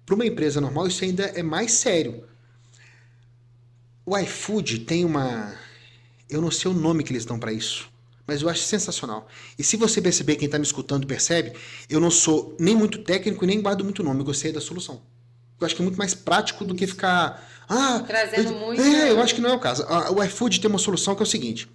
Para uma empresa normal, isso ainda é mais sério. O iFood tem uma... Eu não sei o nome que eles dão para isso, mas eu acho sensacional. E se você perceber, quem está me escutando percebe, eu não sou nem muito técnico e nem guardo muito nome, eu gostei da solução. Eu acho que é muito mais prático do que ficar... trazendo muito... eu acho que não é o caso. O iFood tem uma solução que é o seguinte.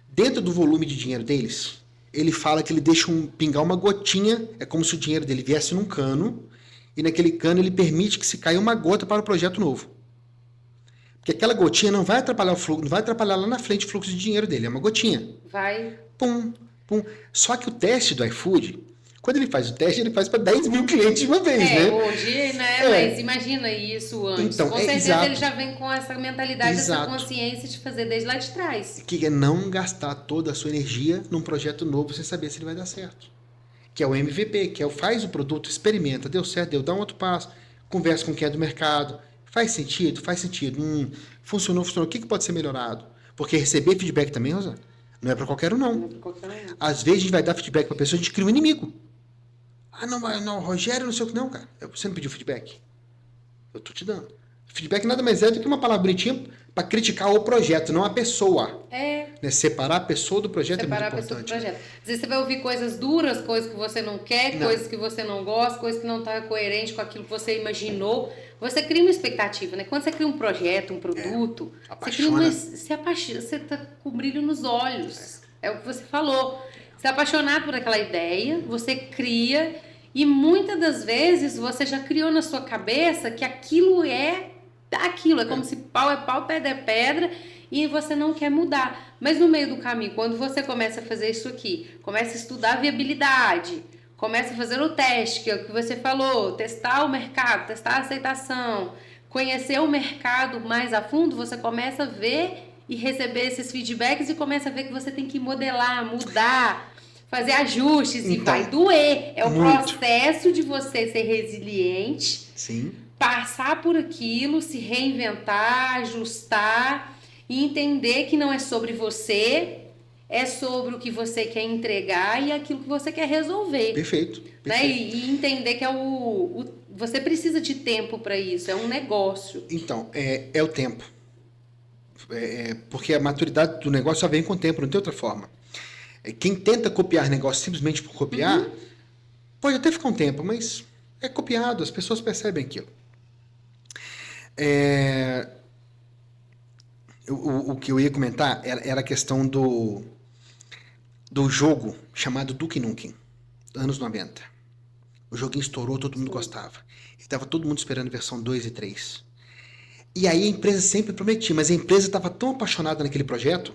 Dentro do volume de dinheiro deles, ele fala que ele deixa pingar uma gotinha, é como se o dinheiro dele viesse num cano, e naquele cano ele permite que se caia uma gota para o projeto novo. Porque aquela gotinha não vai atrapalhar o fluxo, não vai atrapalhar lá na frente o fluxo de dinheiro dele, é uma gotinha. Vai. Pum, pum. Só que o teste do iFood, quando ele faz o teste, ele faz para 10 mil clientes de uma vez, né? Hoje, né? Mas imagina isso antes. Então, com certeza exato. Ele já vem com essa mentalidade, Exato. essa consciência de fazer desde lá de trás. Que é não gastar toda a sua energia num projeto novo sem saber se ele vai dar certo. Que é o MVP, que é o faz o produto, experimenta, deu certo, dá um outro passo, conversa com quem é do mercado. Faz sentido? Faz sentido. Funcionou. O que pode ser melhorado? Porque receber feedback também, Rosana, não é para qualquer um, não. Não é pra qualquer um, não. Às vezes a gente vai dar feedback para a pessoa, a gente cria um inimigo. Ah, não, Rogério, não sei o que. Não, cara. Você não pediu feedback? Eu tô te dando. Feedback nada mais é do que uma palavra bonitinha para criticar o projeto, não a pessoa. Né? Separar a pessoa do projeto é muito importante. Separar a pessoa do projeto. Às vezes você vai ouvir coisas duras, coisas que você não quer, coisas que você não gosta, coisas que não estão coerentes com aquilo que você imaginou. Você cria uma expectativa, né? Quando você cria um projeto, um produto, você apaixona, você tá com brilho nos olhos. É o que você falou. Você é apaixonado por aquela ideia, você cria e muitas das vezes você já criou na sua cabeça que aquilo é aquilo. É como se pau é pau, pedra é pedra e você não quer mudar. Mas no meio do caminho, quando você começa a fazer isso aqui, começa a estudar a viabilidade, começa a fazer o teste, que é o que você falou, testar o mercado, testar a aceitação, conhecer o mercado mais a fundo, você começa a ver e receber esses feedbacks e começa a ver que você tem que modelar, mudar, fazer ajustes e vai doer. É o processo de você ser resiliente, sim, passar por aquilo, se reinventar, ajustar e entender que não é sobre você, é sobre o que você quer entregar e aquilo que você quer resolver. Perfeito. Né? E entender que você precisa de tempo para isso, é um negócio. Então, é o tempo. Porque a maturidade do negócio só vem com o tempo, não tem outra forma. Quem tenta copiar negócio simplesmente por copiar, pode até ficar um tempo, mas é copiado, as pessoas percebem aquilo. O que eu ia comentar era a questão do jogo chamado Duke Nukem, anos 90. O joguinho estourou, todo mundo gostava. E estava todo mundo esperando a versão 2 e 3. E aí a empresa sempre prometia, mas a empresa estava tão apaixonada naquele projeto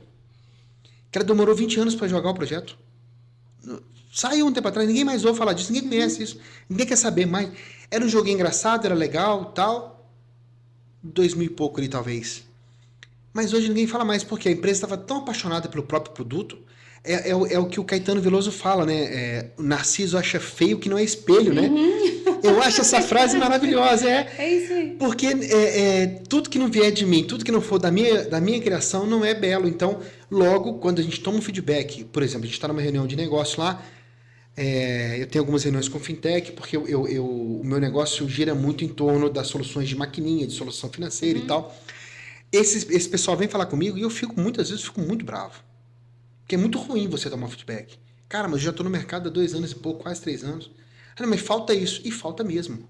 que ela demorou 20 anos para jogar o projeto. Saiu um tempo atrás, ninguém mais ouve falar disso, ninguém conhece isso, ninguém quer saber mais. Era um jogo engraçado, era legal, tal. 2000 e pouco ali, talvez. Mas hoje ninguém fala mais, porque a empresa estava tão apaixonada pelo próprio produto. É o que o Caetano Veloso fala, né? O Narciso acha feio que não é espelho, né? Eu acho essa frase maravilhosa. É isso aí. Porque tudo que não vier de mim, tudo que não for da minha criação não é belo. Então, logo, quando a gente toma um feedback, por exemplo, a gente está numa reunião de negócio lá, eu tenho algumas reuniões com fintech, porque o meu negócio gira muito em torno das soluções de maquininha, de solução financeira e tal. Esse pessoal vem falar comigo e muitas vezes, fico muito bravo. Porque é muito ruim você tomar feedback. Cara, mas eu já estou no mercado há 2 anos e pouco, quase 3 anos. Ah, mas falta isso. E falta mesmo.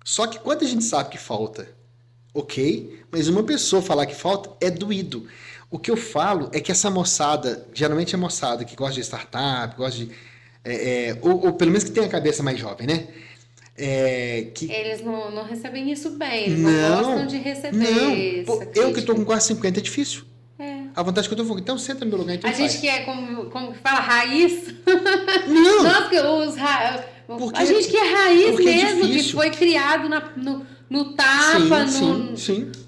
Só que quando a gente sabe que falta, ok, mas uma pessoa falar que falta é doído. O que eu falo é que essa moçada, geralmente é moçada que gosta de startup, gosta de... ou pelo menos que tem a cabeça mais jovem, né? Eles não recebem isso bem, eles não gostam de receber isso. Eu que estou com quase 50 é difícil. A vontade que eu tô falando, então senta no meu lugar. Então a gente que é, como que fala, raiz. Não! A gente que é raiz mesmo, que foi criado no tapa,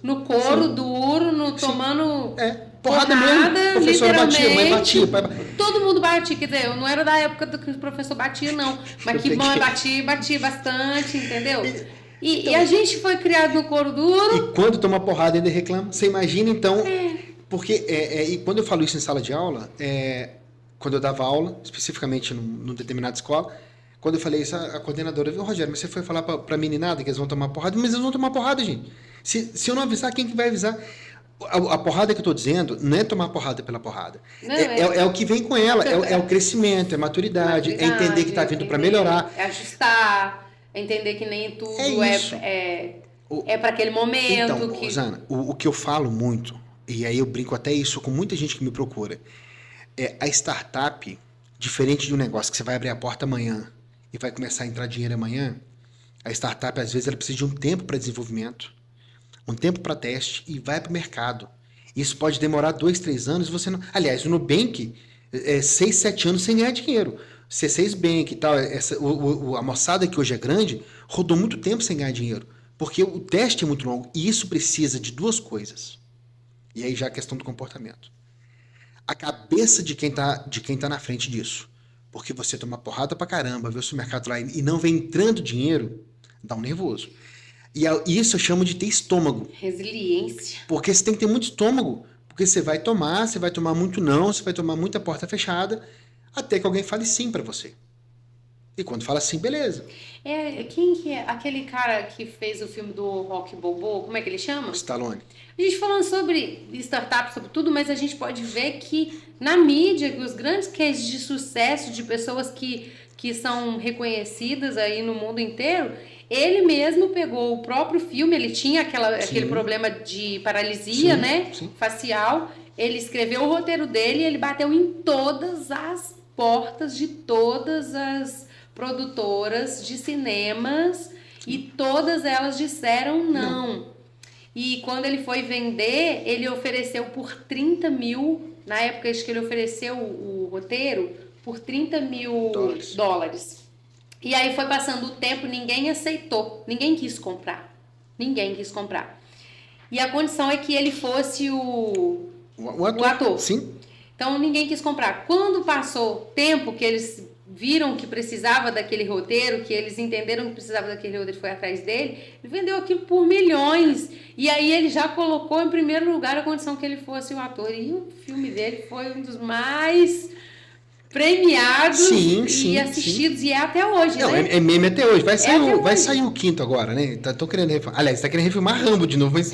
no couro duro, tomando porrada mesmo. O professor batia, mãe batia. Todo mundo batia, quer dizer, eu não era da época do que o professor batia, não. Mas que mãe batia bastante, entendeu? E a gente foi criado no couro duro. E quando toma porrada ainda reclama. Você imagina, então... Porque, e quando eu falo isso em sala de aula, quando eu dava aula, especificamente numa determinada escola, quando eu falei isso, a coordenadora viu, Rogério, mas você foi falar pra meninada que eles vão tomar porrada? Mas eles vão tomar porrada, gente. Se eu não avisar, quem que vai avisar? A porrada que eu tô dizendo não é tomar porrada pela porrada. Não, é o que vem com ela, é o crescimento, é maturidade, é entender que tá vindo para melhorar. É ajustar, é entender que nem tudo é para aquele momento. Então, Rosana, o que eu falo muito, e aí eu brinco até isso com muita gente que me procura, a startup, diferente de um negócio que você vai abrir a porta amanhã e vai começar a entrar dinheiro amanhã, a startup, às vezes, ela precisa de um tempo para desenvolvimento, um tempo para teste e vai para o mercado. Isso pode demorar 2, 3 anos. Você não... Aliás, o Nubank, 6, 7 anos sem ganhar dinheiro. C6 Bank e tal, a moçada que hoje é grande, rodou muito tempo sem ganhar dinheiro, porque o teste é muito longo e isso precisa de 2 coisas. E aí já a questão do comportamento. A cabeça de quem tá na frente disso. Porque você toma porrada pra caramba, vê o seu mercado lá e não vem entrando dinheiro, dá um nervoso. E isso eu chamo de ter estômago. Resiliência. Porque você tem que ter muito estômago. Porque você vai tomar muito não, você vai tomar muita porta fechada, até que alguém fale sim pra você. E quando fala sim, beleza. Quem que é aquele cara que fez o filme do Rock Balboa? Como é que ele chama? Stallone. A gente falando sobre startup, sobre tudo, mas a gente pode ver que na mídia, os grandes cases de sucesso de pessoas que são reconhecidas aí no mundo inteiro, ele mesmo pegou o próprio filme, ele tinha aquele problema de paralisia, né? Sim. Facial. Ele escreveu o roteiro dele e ele bateu em todas as portas de todas as produtoras de cinemas e todas elas disseram não. E quando ele foi vender, ele ofereceu por 30 mil, na época acho que ele ofereceu o roteiro por 30 mil dólares. E aí foi passando o tempo, ninguém aceitou, ninguém quis comprar. E a condição é que ele fosse o ator. Sim. Então ninguém quis comprar. Quando passou tempo que eles viram que precisava daquele roteiro, que eles entenderam que precisava daquele roteiro e foi atrás dele, ele vendeu aquilo por milhões. E aí ele já colocou em primeiro lugar a condição que ele fosse o ator. E o filme dele foi um dos mais premiados e assistidos, e é até hoje, né? É meme até hoje. Vai sair o 5º agora, né? Tô querendo refilmar. Aliás, tá querendo refilmar Rambo de novo, mas...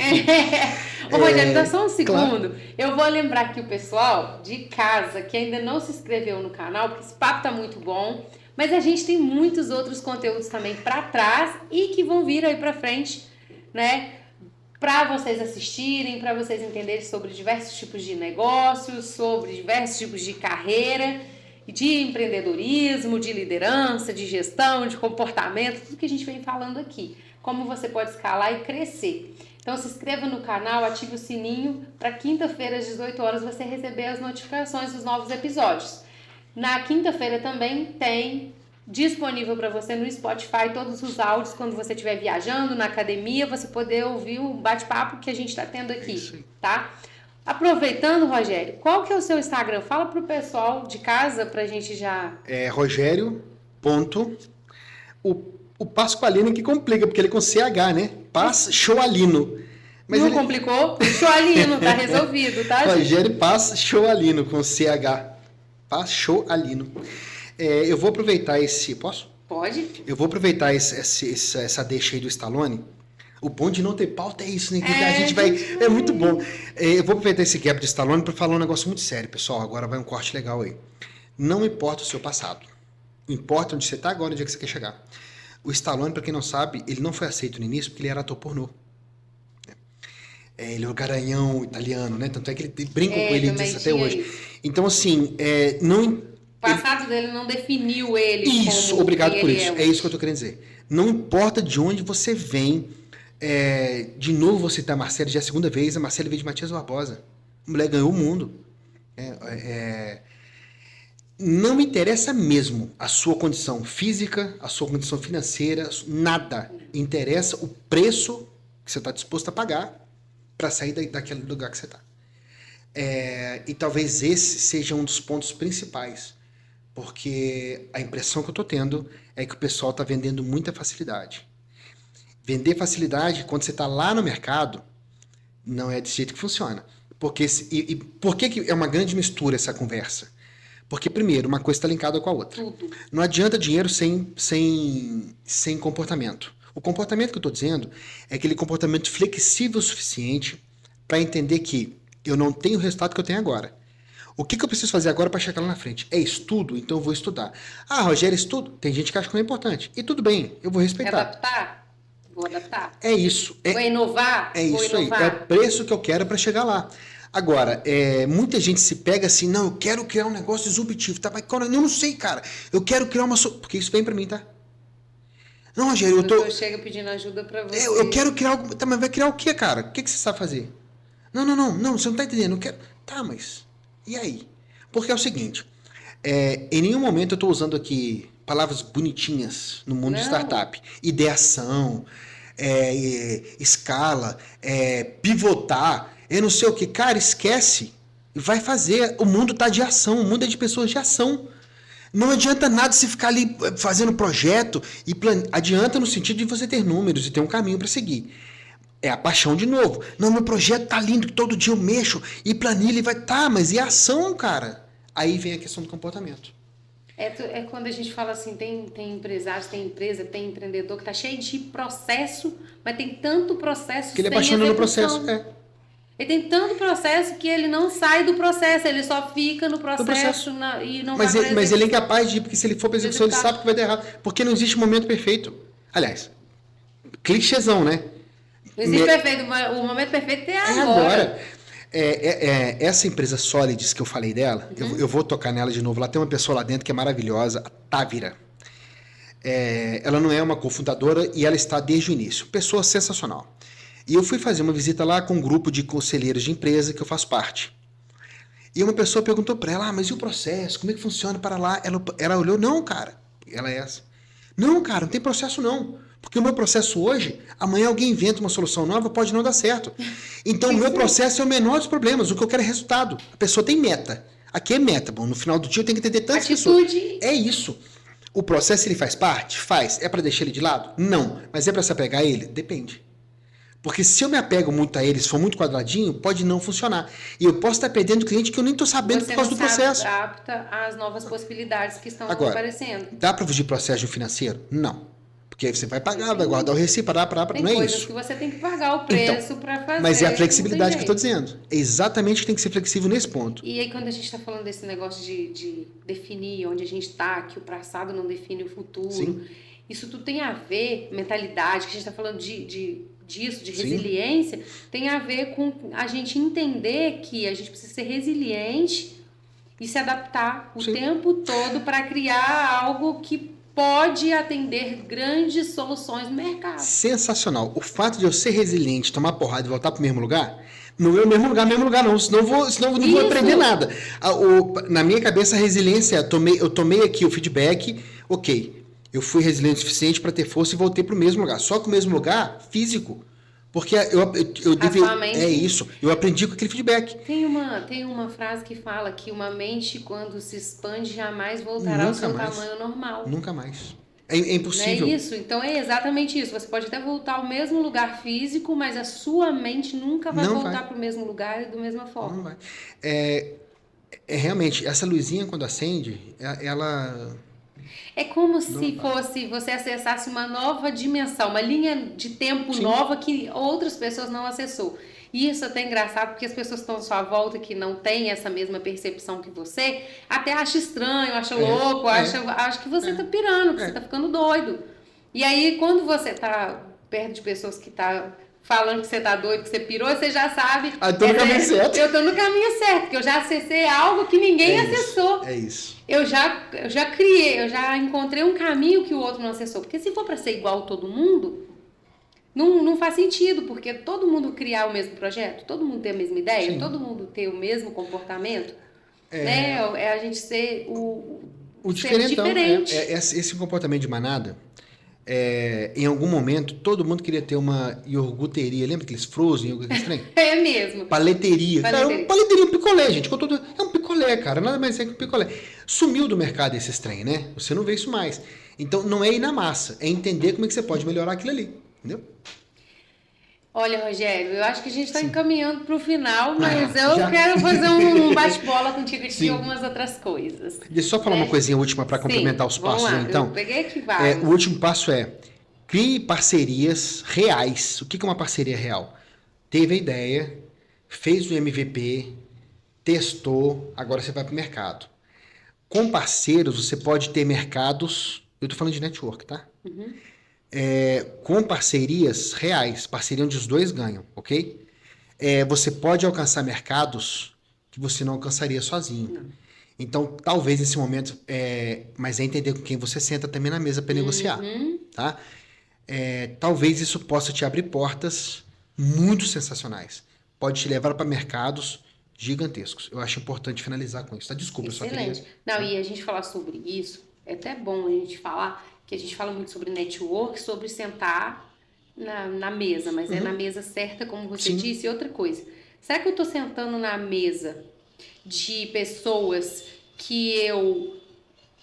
Ô, Rogério, dá só um segundo. Claro. Eu vou lembrar aqui o pessoal de casa que ainda não se inscreveu no canal, porque esse papo tá muito bom, mas a gente tem muitos outros conteúdos também para trás e que vão vir aí para frente, né? Para vocês assistirem, para vocês entenderem sobre diversos tipos de negócios, sobre diversos tipos de carreira, de empreendedorismo, de liderança, de gestão, de comportamento, tudo que a gente vem falando aqui. Como você pode escalar e crescer. Então se inscreva no canal, ative o sininho para quinta-feira às 18 horas você receber as notificações dos novos episódios. Na quinta-feira também tem disponível para você no Spotify todos os áudios quando você estiver viajando, na academia, você poder ouvir o bate-papo que a gente está tendo aqui, tá? Aproveitando, Rogério, qual que é o seu Instagram? Fala pro pessoal de casa pra gente já... Rogério. O Pasqualino que complica, porque ele é com CH, né? Paschoalino. Mas não ele... complicou? Choalino, tá resolvido, tá, gente? Rogério Paschoalino, com CH. Paschoalino. Eu vou aproveitar esse... Posso? Pode. Eu vou aproveitar essa deixa aí do Stallone. O bom de não ter pauta é isso, né? Que a gente vai... É muito bom. Eu vou aproveitar esse gap do Stallone para falar um negócio muito sério, pessoal. Agora vai um corte legal aí. Não importa o seu passado. Importa onde você está agora, onde é que você quer chegar. O Stallone, para quem não sabe, ele não foi aceito no início porque ele era ator pornô. Ele é o garanhão italiano, né? Tanto é que ele brinca com ele disso até hoje. Isso. Então, assim, não... O passado dele não definiu ele. Isso, como obrigado por isso. É isso que eu tô querendo dizer. Não importa de onde você vem. De novo você tá a Marcela, já é a segunda vez. A Marcela veio de Matias Barbosa. A mulher ganhou o mundo. Não interessa mesmo a sua condição física, a sua condição financeira, nada. Interessa o preço que você está disposto a pagar para sair daquele lugar que você está. E talvez esse seja um dos pontos principais, porque a impressão que eu estou tendo é que o pessoal está vendendo muita facilidade. Vender facilidade, quando você está lá no mercado, não é desse jeito que funciona. Porque, por que é uma grande mistura essa conversa? Porque, primeiro, uma coisa está linkada com a outra. Tudo. Não adianta dinheiro sem comportamento. O comportamento que eu estou dizendo é aquele comportamento flexível o suficiente para entender que eu não tenho o resultado que eu tenho agora. O que eu preciso fazer agora para chegar lá na frente? É estudo? Então eu vou estudar. Ah, Rogério, estudo? Tem gente que acha que não é importante. E tudo bem, eu vou respeitar. Adaptar? Vou adaptar. É isso. Vou inovar? Vou inovar. Aí. É o preço que eu quero para chegar lá. Agora, muita gente se pega assim, não, eu quero criar um negócio disruptivo, tá? Mas, eu não sei, cara. Eu quero criar uma... Porque isso vem para mim, tá? Não, Rogério, eu chego pedindo ajuda pra você. Eu quero criar algo... Tá, mas vai criar o quê, cara? O que você sabe fazer? Não, você não tá entendendo. Eu quero... Tá, mas... E aí? Porque é o seguinte, em nenhum momento eu tô usando aqui palavras bonitinhas no mundo de startup. Ideação, escala, pivotar, eu não sei o que. Cara, esquece. Vai fazer. O mundo tá de ação. O mundo é de pessoas de ação. Não adianta nada se ficar ali fazendo projeto e adianta no sentido de você ter números e ter um caminho para seguir. É a paixão de novo. Não, meu projeto tá lindo, que todo dia eu mexo e planilha e vai... Tá, mas e a ação, cara? Aí vem a questão do comportamento. É quando a gente fala assim, tem empresários, tem empresa, tem empreendedor que tá cheio de processo, mas tem tanto processo que ele é apaixonado no processo, Ele tem tanto processo que ele não sai do processo, ele só fica no processo. E não mas ele é incapaz de ir, porque se ele for para execução, ele sabe que vai dar errado. Porque não existe momento perfeito. Aliás, clichêzão, né? Não existe perfeito, o momento perfeito é agora. Essa empresa Solids que eu falei dela, eu vou tocar nela de novo. Lá tem uma pessoa lá dentro que é maravilhosa, a Távira. Ela não é uma cofundadora e ela está desde o início. Pessoa sensacional. E eu fui fazer uma visita lá com um grupo de conselheiros de empresa que eu faço parte. E uma pessoa perguntou para ela, mas e o processo? Como é que funciona para lá? Ela olhou, não, cara. Ela é essa. Não, cara, não tem processo não. Porque o meu processo hoje, amanhã alguém inventa uma solução nova, pode não dar certo. Então, o meu processo é o menor dos problemas. O que eu quero é resultado. A pessoa tem meta. Aqui é meta. Bom, no final do dia eu tenho que entender tantas pessoas. É isso. O processo, ele faz parte? Faz. É para deixar ele de lado? Não. Mas é para se apegar a ele? Depende. Porque se eu me apego muito a ele, se for muito quadradinho, pode não funcionar. E eu posso estar perdendo cliente que eu nem estou sabendo por causa do processo. Você não se adapta às novas possibilidades que estão aparecendo. Dá para fugir do processo financeiro? Não. Porque aí você vai pagar, vai guardar o recibo, não é isso. Tem coisas que você tem que pagar o preço para fazer. Mas é a flexibilidade que eu estou dizendo. É exatamente que tem que ser flexível nesse ponto. E aí quando a gente está falando desse negócio de definir onde a gente está, que o passado não define o futuro, sim, isso tudo tem a ver, mentalidade, que a gente está falando disso, de resiliência, tem a ver com a gente entender que a gente precisa ser resiliente e se adaptar o tempo todo para criar algo que pode atender grandes soluções no mercado. Sensacional. O fato de eu ser resiliente, tomar porrada e voltar para o mesmo lugar, não é o mesmo lugar não. Senão eu não vou aprender nada. Na minha cabeça, a resiliência é, eu tomei aqui o feedback, ok, eu fui resiliente o suficiente para ter força e voltei para o mesmo lugar. Só que o mesmo lugar físico. Porque eu deveria... É isso. Eu aprendi com aquele feedback. Tem uma frase que fala que uma mente, quando se expande, jamais voltará ao seu tamanho normal. Nunca mais. É impossível. Não é isso? Então é exatamente isso. Você pode até voltar ao mesmo lugar físico, mas a sua mente nunca vai voltar para o mesmo lugar e da mesma forma. Não vai. Realmente, essa luzinha quando acende, ela... É como se fosse você acessasse uma nova dimensão, uma linha de tempo nova que outras pessoas não acessou. E isso é até engraçado, porque as pessoas que estão à sua volta que não têm essa mesma percepção que você, até acha estranho, acha louco, acha que você tá pirando, que você tá ficando doido. E aí, quando você tá perto de pessoas que tá falando que você tá doido, que você pirou, você já sabe... tô no caminho certo. Eu tô no caminho certo, porque eu já acessei algo que ninguém acessou. É isso. Eu já criei, eu já encontrei um caminho que o outro não acessou. Porque se for para ser igual a todo mundo, não faz sentido, porque todo mundo criar o mesmo projeto, todo mundo ter a mesma ideia, todo mundo ter o mesmo comportamento, né? É a gente ser o ser diferente. Esse comportamento de manada, em algum momento, todo mundo queria ter uma iogurteria. Lembra aqueles Frozen? É mesmo. Paleteria. Cara, paleteria, um picolé, gente. É um picolé, cara. Nada mais é que um picolé. Sumiu do mercado esse trem, né? Você não vê isso mais. Então, não é ir na massa. É entender como é que você pode melhorar aquilo ali. Entendeu? Olha, Rogério, eu acho que a gente está encaminhando para o final, mas eu quero fazer um bate-bola contigo de algumas outras coisas. Deixa eu só falar uma coisinha última para complementar os passos, então. Eu peguei aqui vários. O último passo crie parcerias reais. O que é uma parceria real? Teve a ideia, fez o MVP, testou, agora você vai para o mercado. Com parceiros, você pode ter mercados... Eu estou falando de network, tá? Uhum. Com parcerias reais, parceria onde os dois ganham, ok? Você pode alcançar mercados que você não alcançaria sozinho. Não. Então, talvez nesse momento, mas é entender com quem você senta também na mesa para negociar, tá? Talvez isso possa te abrir portas muito sensacionais. Pode te levar para mercados gigantescos. Eu acho importante finalizar com isso, tá? Desculpa, excelente. Eu só queria... Não, e a gente falar sobre isso, é até bom a gente falar... que a gente fala muito sobre network, sobre sentar na mesa, mas é na mesa certa, como você disse. E outra coisa, será que eu estou sentando na mesa de pessoas que eu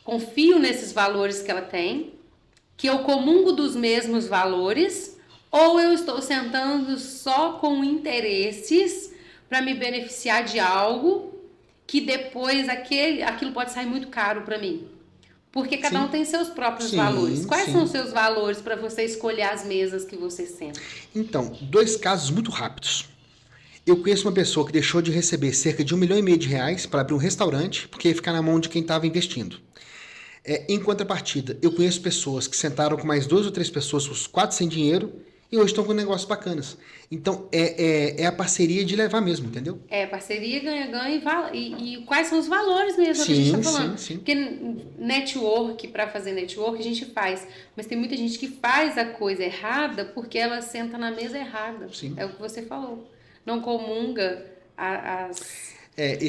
confio nesses valores que ela tem, que eu comungo dos mesmos valores, ou eu estou sentando só com interesses para me beneficiar de algo que depois aquilo pode sair muito caro para mim? Porque cada um tem seus próprios valores. Quais são os seus valores para você escolher as mesas que você senta? Então, 2 casos muito rápidos. Eu conheço uma pessoa que deixou de receber cerca de R$1,5 milhão para abrir um restaurante, porque ia ficar na mão de quem estava investindo. Em contrapartida, eu conheço pessoas que sentaram com mais 2 ou 3 pessoas, os 4 sem dinheiro, e hoje estão com negócios bacanas. Então, é a parceria de levar mesmo, entendeu? Parceria, ganha-ganha e quais são os valores mesmo que a gente está falando. Sim. Porque network, para fazer network, a gente faz. Mas tem muita gente que faz a coisa errada porque ela senta na mesa errada. Sim. É o que você falou. Não comunga É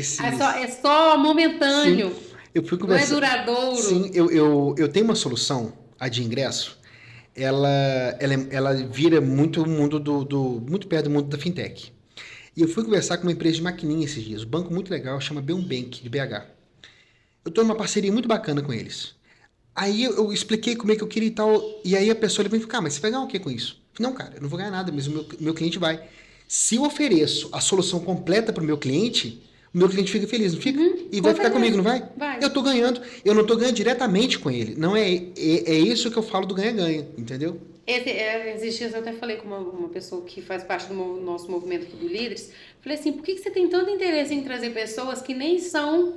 só momentâneo. Sim. Eu fui conversar... Não é duradouro. Sim, eu tenho uma solução, a de ingresso. Ela vira muito mundo muito perto do mundo da fintech. E eu fui conversar com uma empresa de maquininha esses dias, um banco muito legal, chama B1Bank, de BH. Eu estou numa parceria muito bacana com eles. Aí eu expliquei como é que eu queria e tal, e aí a pessoa vai ficar, mas você vai ganhar o que com isso? Não, cara, eu não vou ganhar nada, mas o meu cliente vai. Se eu ofereço a solução completa para o meu cliente fica feliz, não fica? E vai ficar comigo, não vai? Vai. Eu tô ganhando. Eu não tô ganhando diretamente com ele. Não é isso que eu falo do ganha-ganha, entendeu? Esses dias eu até falei com uma pessoa que faz parte do nosso movimento aqui do Líderes. Falei assim, por que você tem tanto interesse em trazer pessoas que nem são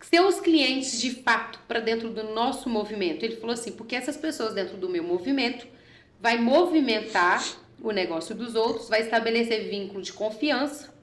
seus clientes de fato para dentro do nosso movimento? Ele falou assim, porque essas pessoas dentro do meu movimento vai movimentar o negócio dos outros, vai estabelecer vínculo de confiança.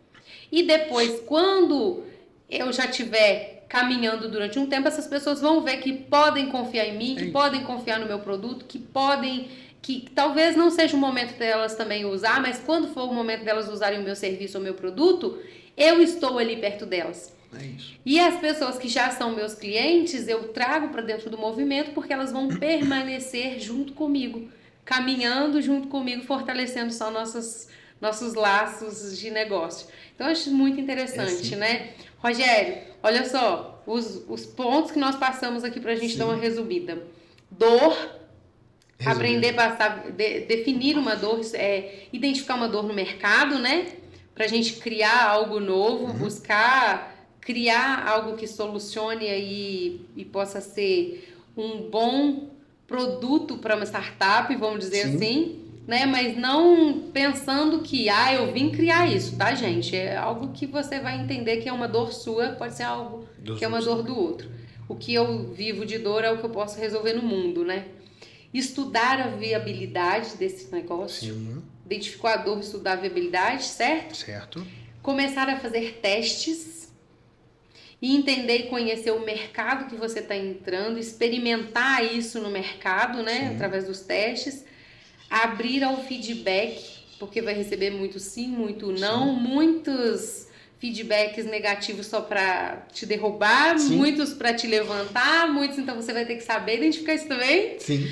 E depois, quando eu já estiver caminhando durante um tempo, essas pessoas vão ver que podem confiar em mim, que podem confiar no meu produto, que talvez não seja o momento delas também usar, mas quando for o momento delas usarem o meu serviço ou o meu produto, eu estou ali perto delas. É isso. E as pessoas que já são meus clientes, eu trago para dentro do movimento porque elas vão permanecer junto comigo, caminhando junto comigo, fortalecendo só nossos laços de negócio. Então, eu acho muito interessante, né? Rogério, olha só, os pontos que nós passamos aqui pra gente dar uma resumida. Dor, Aprender a definir uma dor, identificar uma dor no mercado, né? Pra gente criar algo novo, buscar criar algo que solucione aí e possa ser um bom produto para uma startup, vamos dizer assim, né? Mas não pensando que, eu vim criar isso, tá, gente? É algo que você vai entender que é uma dor sua, pode ser algo que é uma dor do outro. O que eu vivo de dor é o que eu posso resolver no mundo, né? Estudar a viabilidade desse negócio. Sim. Identificar a dor, estudar a viabilidade, certo? Certo. Começar a fazer testes e entender e conhecer o mercado que você está entrando, experimentar isso no mercado, né? Sim. Através dos testes. Abrir ao feedback, porque vai receber muito sim, muito não, muitos feedbacks negativos só para te derrubar, muitos para te levantar, muitos, então você vai ter que saber identificar isso também. Sim.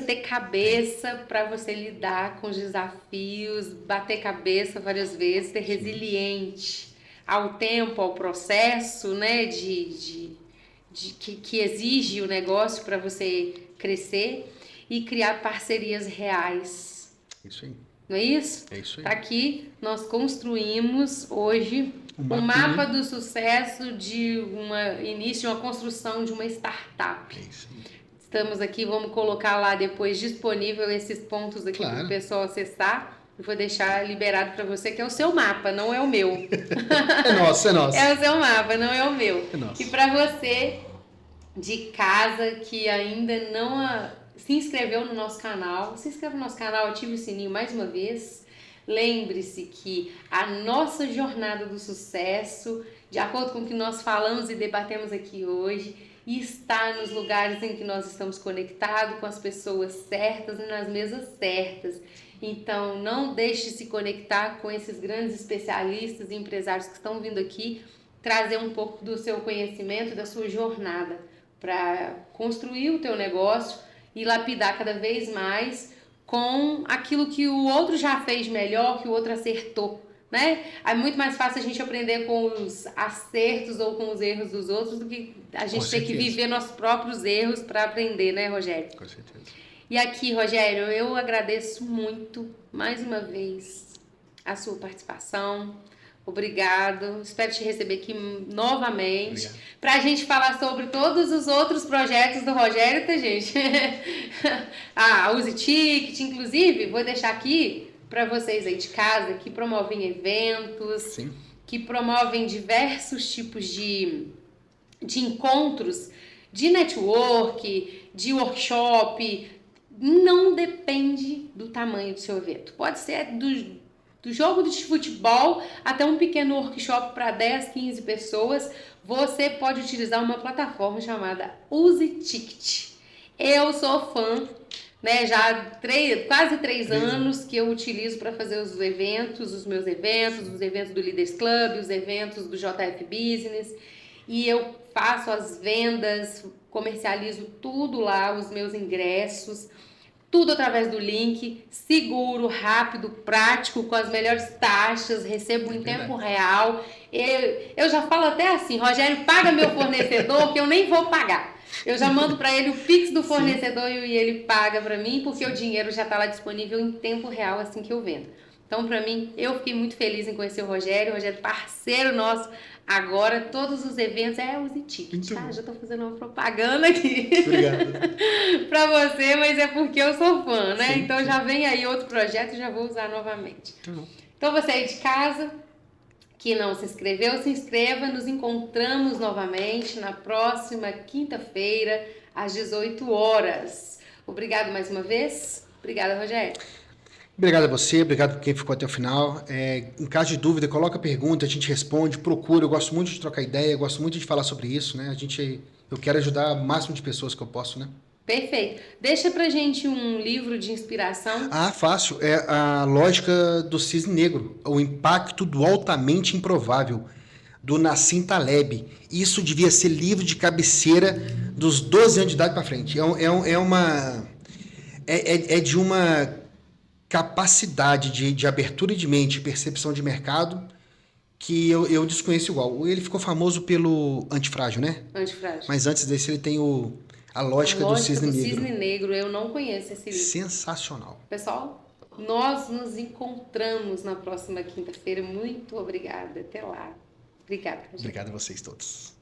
Ter cabeça para você lidar com os desafios, bater cabeça várias vezes, ser resiliente ao tempo, ao processo, né, que exige o negócio para você crescer e criar parcerias reais. Isso aí. Não é isso? É isso aí. Tá aqui, nós construímos hoje um mapa do sucesso de início de uma construção de uma startup. É isso aí. Estamos aqui, vamos colocar lá depois disponível esses pontos aqui para o pessoal acessar. Eu vou deixar liberado para você, que é o seu mapa, não é o meu. É nosso, é nosso. É o seu mapa, não é o meu. É nosso. E para você de casa que ainda não se inscreveu no nosso canal, se inscreve no nosso canal, ative o sininho mais uma vez. Lembre-se que a nossa jornada do sucesso, de acordo com o que nós falamos e debatemos aqui hoje, está nos lugares em que nós estamos conectados com as pessoas certas e nas mesas certas. Então, não deixe de se conectar com esses grandes especialistas e empresários que estão vindo aqui, trazer um pouco do seu conhecimento, da sua jornada, para construir o teu negócio e lapidar cada vez mais com aquilo que o outro já fez melhor, que o outro acertou, né? É muito mais fácil a gente aprender com os acertos ou com os erros dos outros do que a gente ter que viver nossos próprios erros para aprender, né, Rogério? Com certeza. E aqui, Rogério, eu agradeço muito, mais uma vez, a sua participação. Obrigado. Espero te receber aqui novamente para a gente falar sobre todos os outros projetos do Rogério, tá, gente? A Use Ticket, inclusive, vou deixar aqui para vocês aí de casa que promovem eventos, que promovem diversos tipos de encontros, de network, de workshop. Não depende do tamanho do seu evento. Pode ser do jogo de futebol até um pequeno workshop para 10, 15 pessoas. Você pode utilizar uma plataforma chamada Use Ticket. Eu sou fã, né? Já quase 3 anos que eu utilizo para fazer os meus eventos, os eventos do Leaders Club, os eventos do JF Business. E eu faço as vendas, comercializo tudo lá, os meus ingressos. Tudo através do link, seguro, rápido, prático, com as melhores taxas, recebo em tempo real. Eu já falo até assim, Rogério, paga meu fornecedor que eu nem vou pagar. Eu já mando para ele o Pix do fornecedor e ele paga para mim, porque o dinheiro já está lá disponível em tempo real assim que eu vendo. Então, para mim, eu fiquei muito feliz em conhecer o Rogério parceiro nosso. Agora, todos os eventos Use Ticket, tá? Já tô fazendo uma propaganda aqui. Obrigado. Pra você, mas é porque eu sou fã, né? Então, já vem aí outro projeto e já vou usar novamente. Então, você aí de casa, que não se inscreveu, se inscreva. Nos encontramos novamente na próxima quinta-feira, às 18 horas. Obrigado mais uma vez. Obrigada, Rogério. Obrigado a você, obrigado por quem ficou até o final. Em caso de dúvida, coloca pergunta, a gente responde, procura. Eu gosto muito de trocar ideia, gosto muito de falar sobre isso, né? Eu quero ajudar o máximo de pessoas que eu posso, né? Perfeito. Deixa pra gente um livro de inspiração. Fácil. É A Lógica do Cisne Negro, O Impacto do Altamente Improvável, do Nassim Taleb. Isso devia ser livro de cabeceira dos 12 anos de idade para frente. É de uma capacidade de abertura de mente, percepção de mercado, que eu desconheço igual. Ele ficou famoso pelo Antifrágil, né? Antifrágil. Mas antes desse ele tem o A Lógica do Cisne Negro. Cisne Negro, eu não conheço esse livro. Sensacional. Pessoal, nós nos encontramos na próxima quinta-feira. Muito obrigada. Até lá. Obrigada. Obrigado a vocês todos.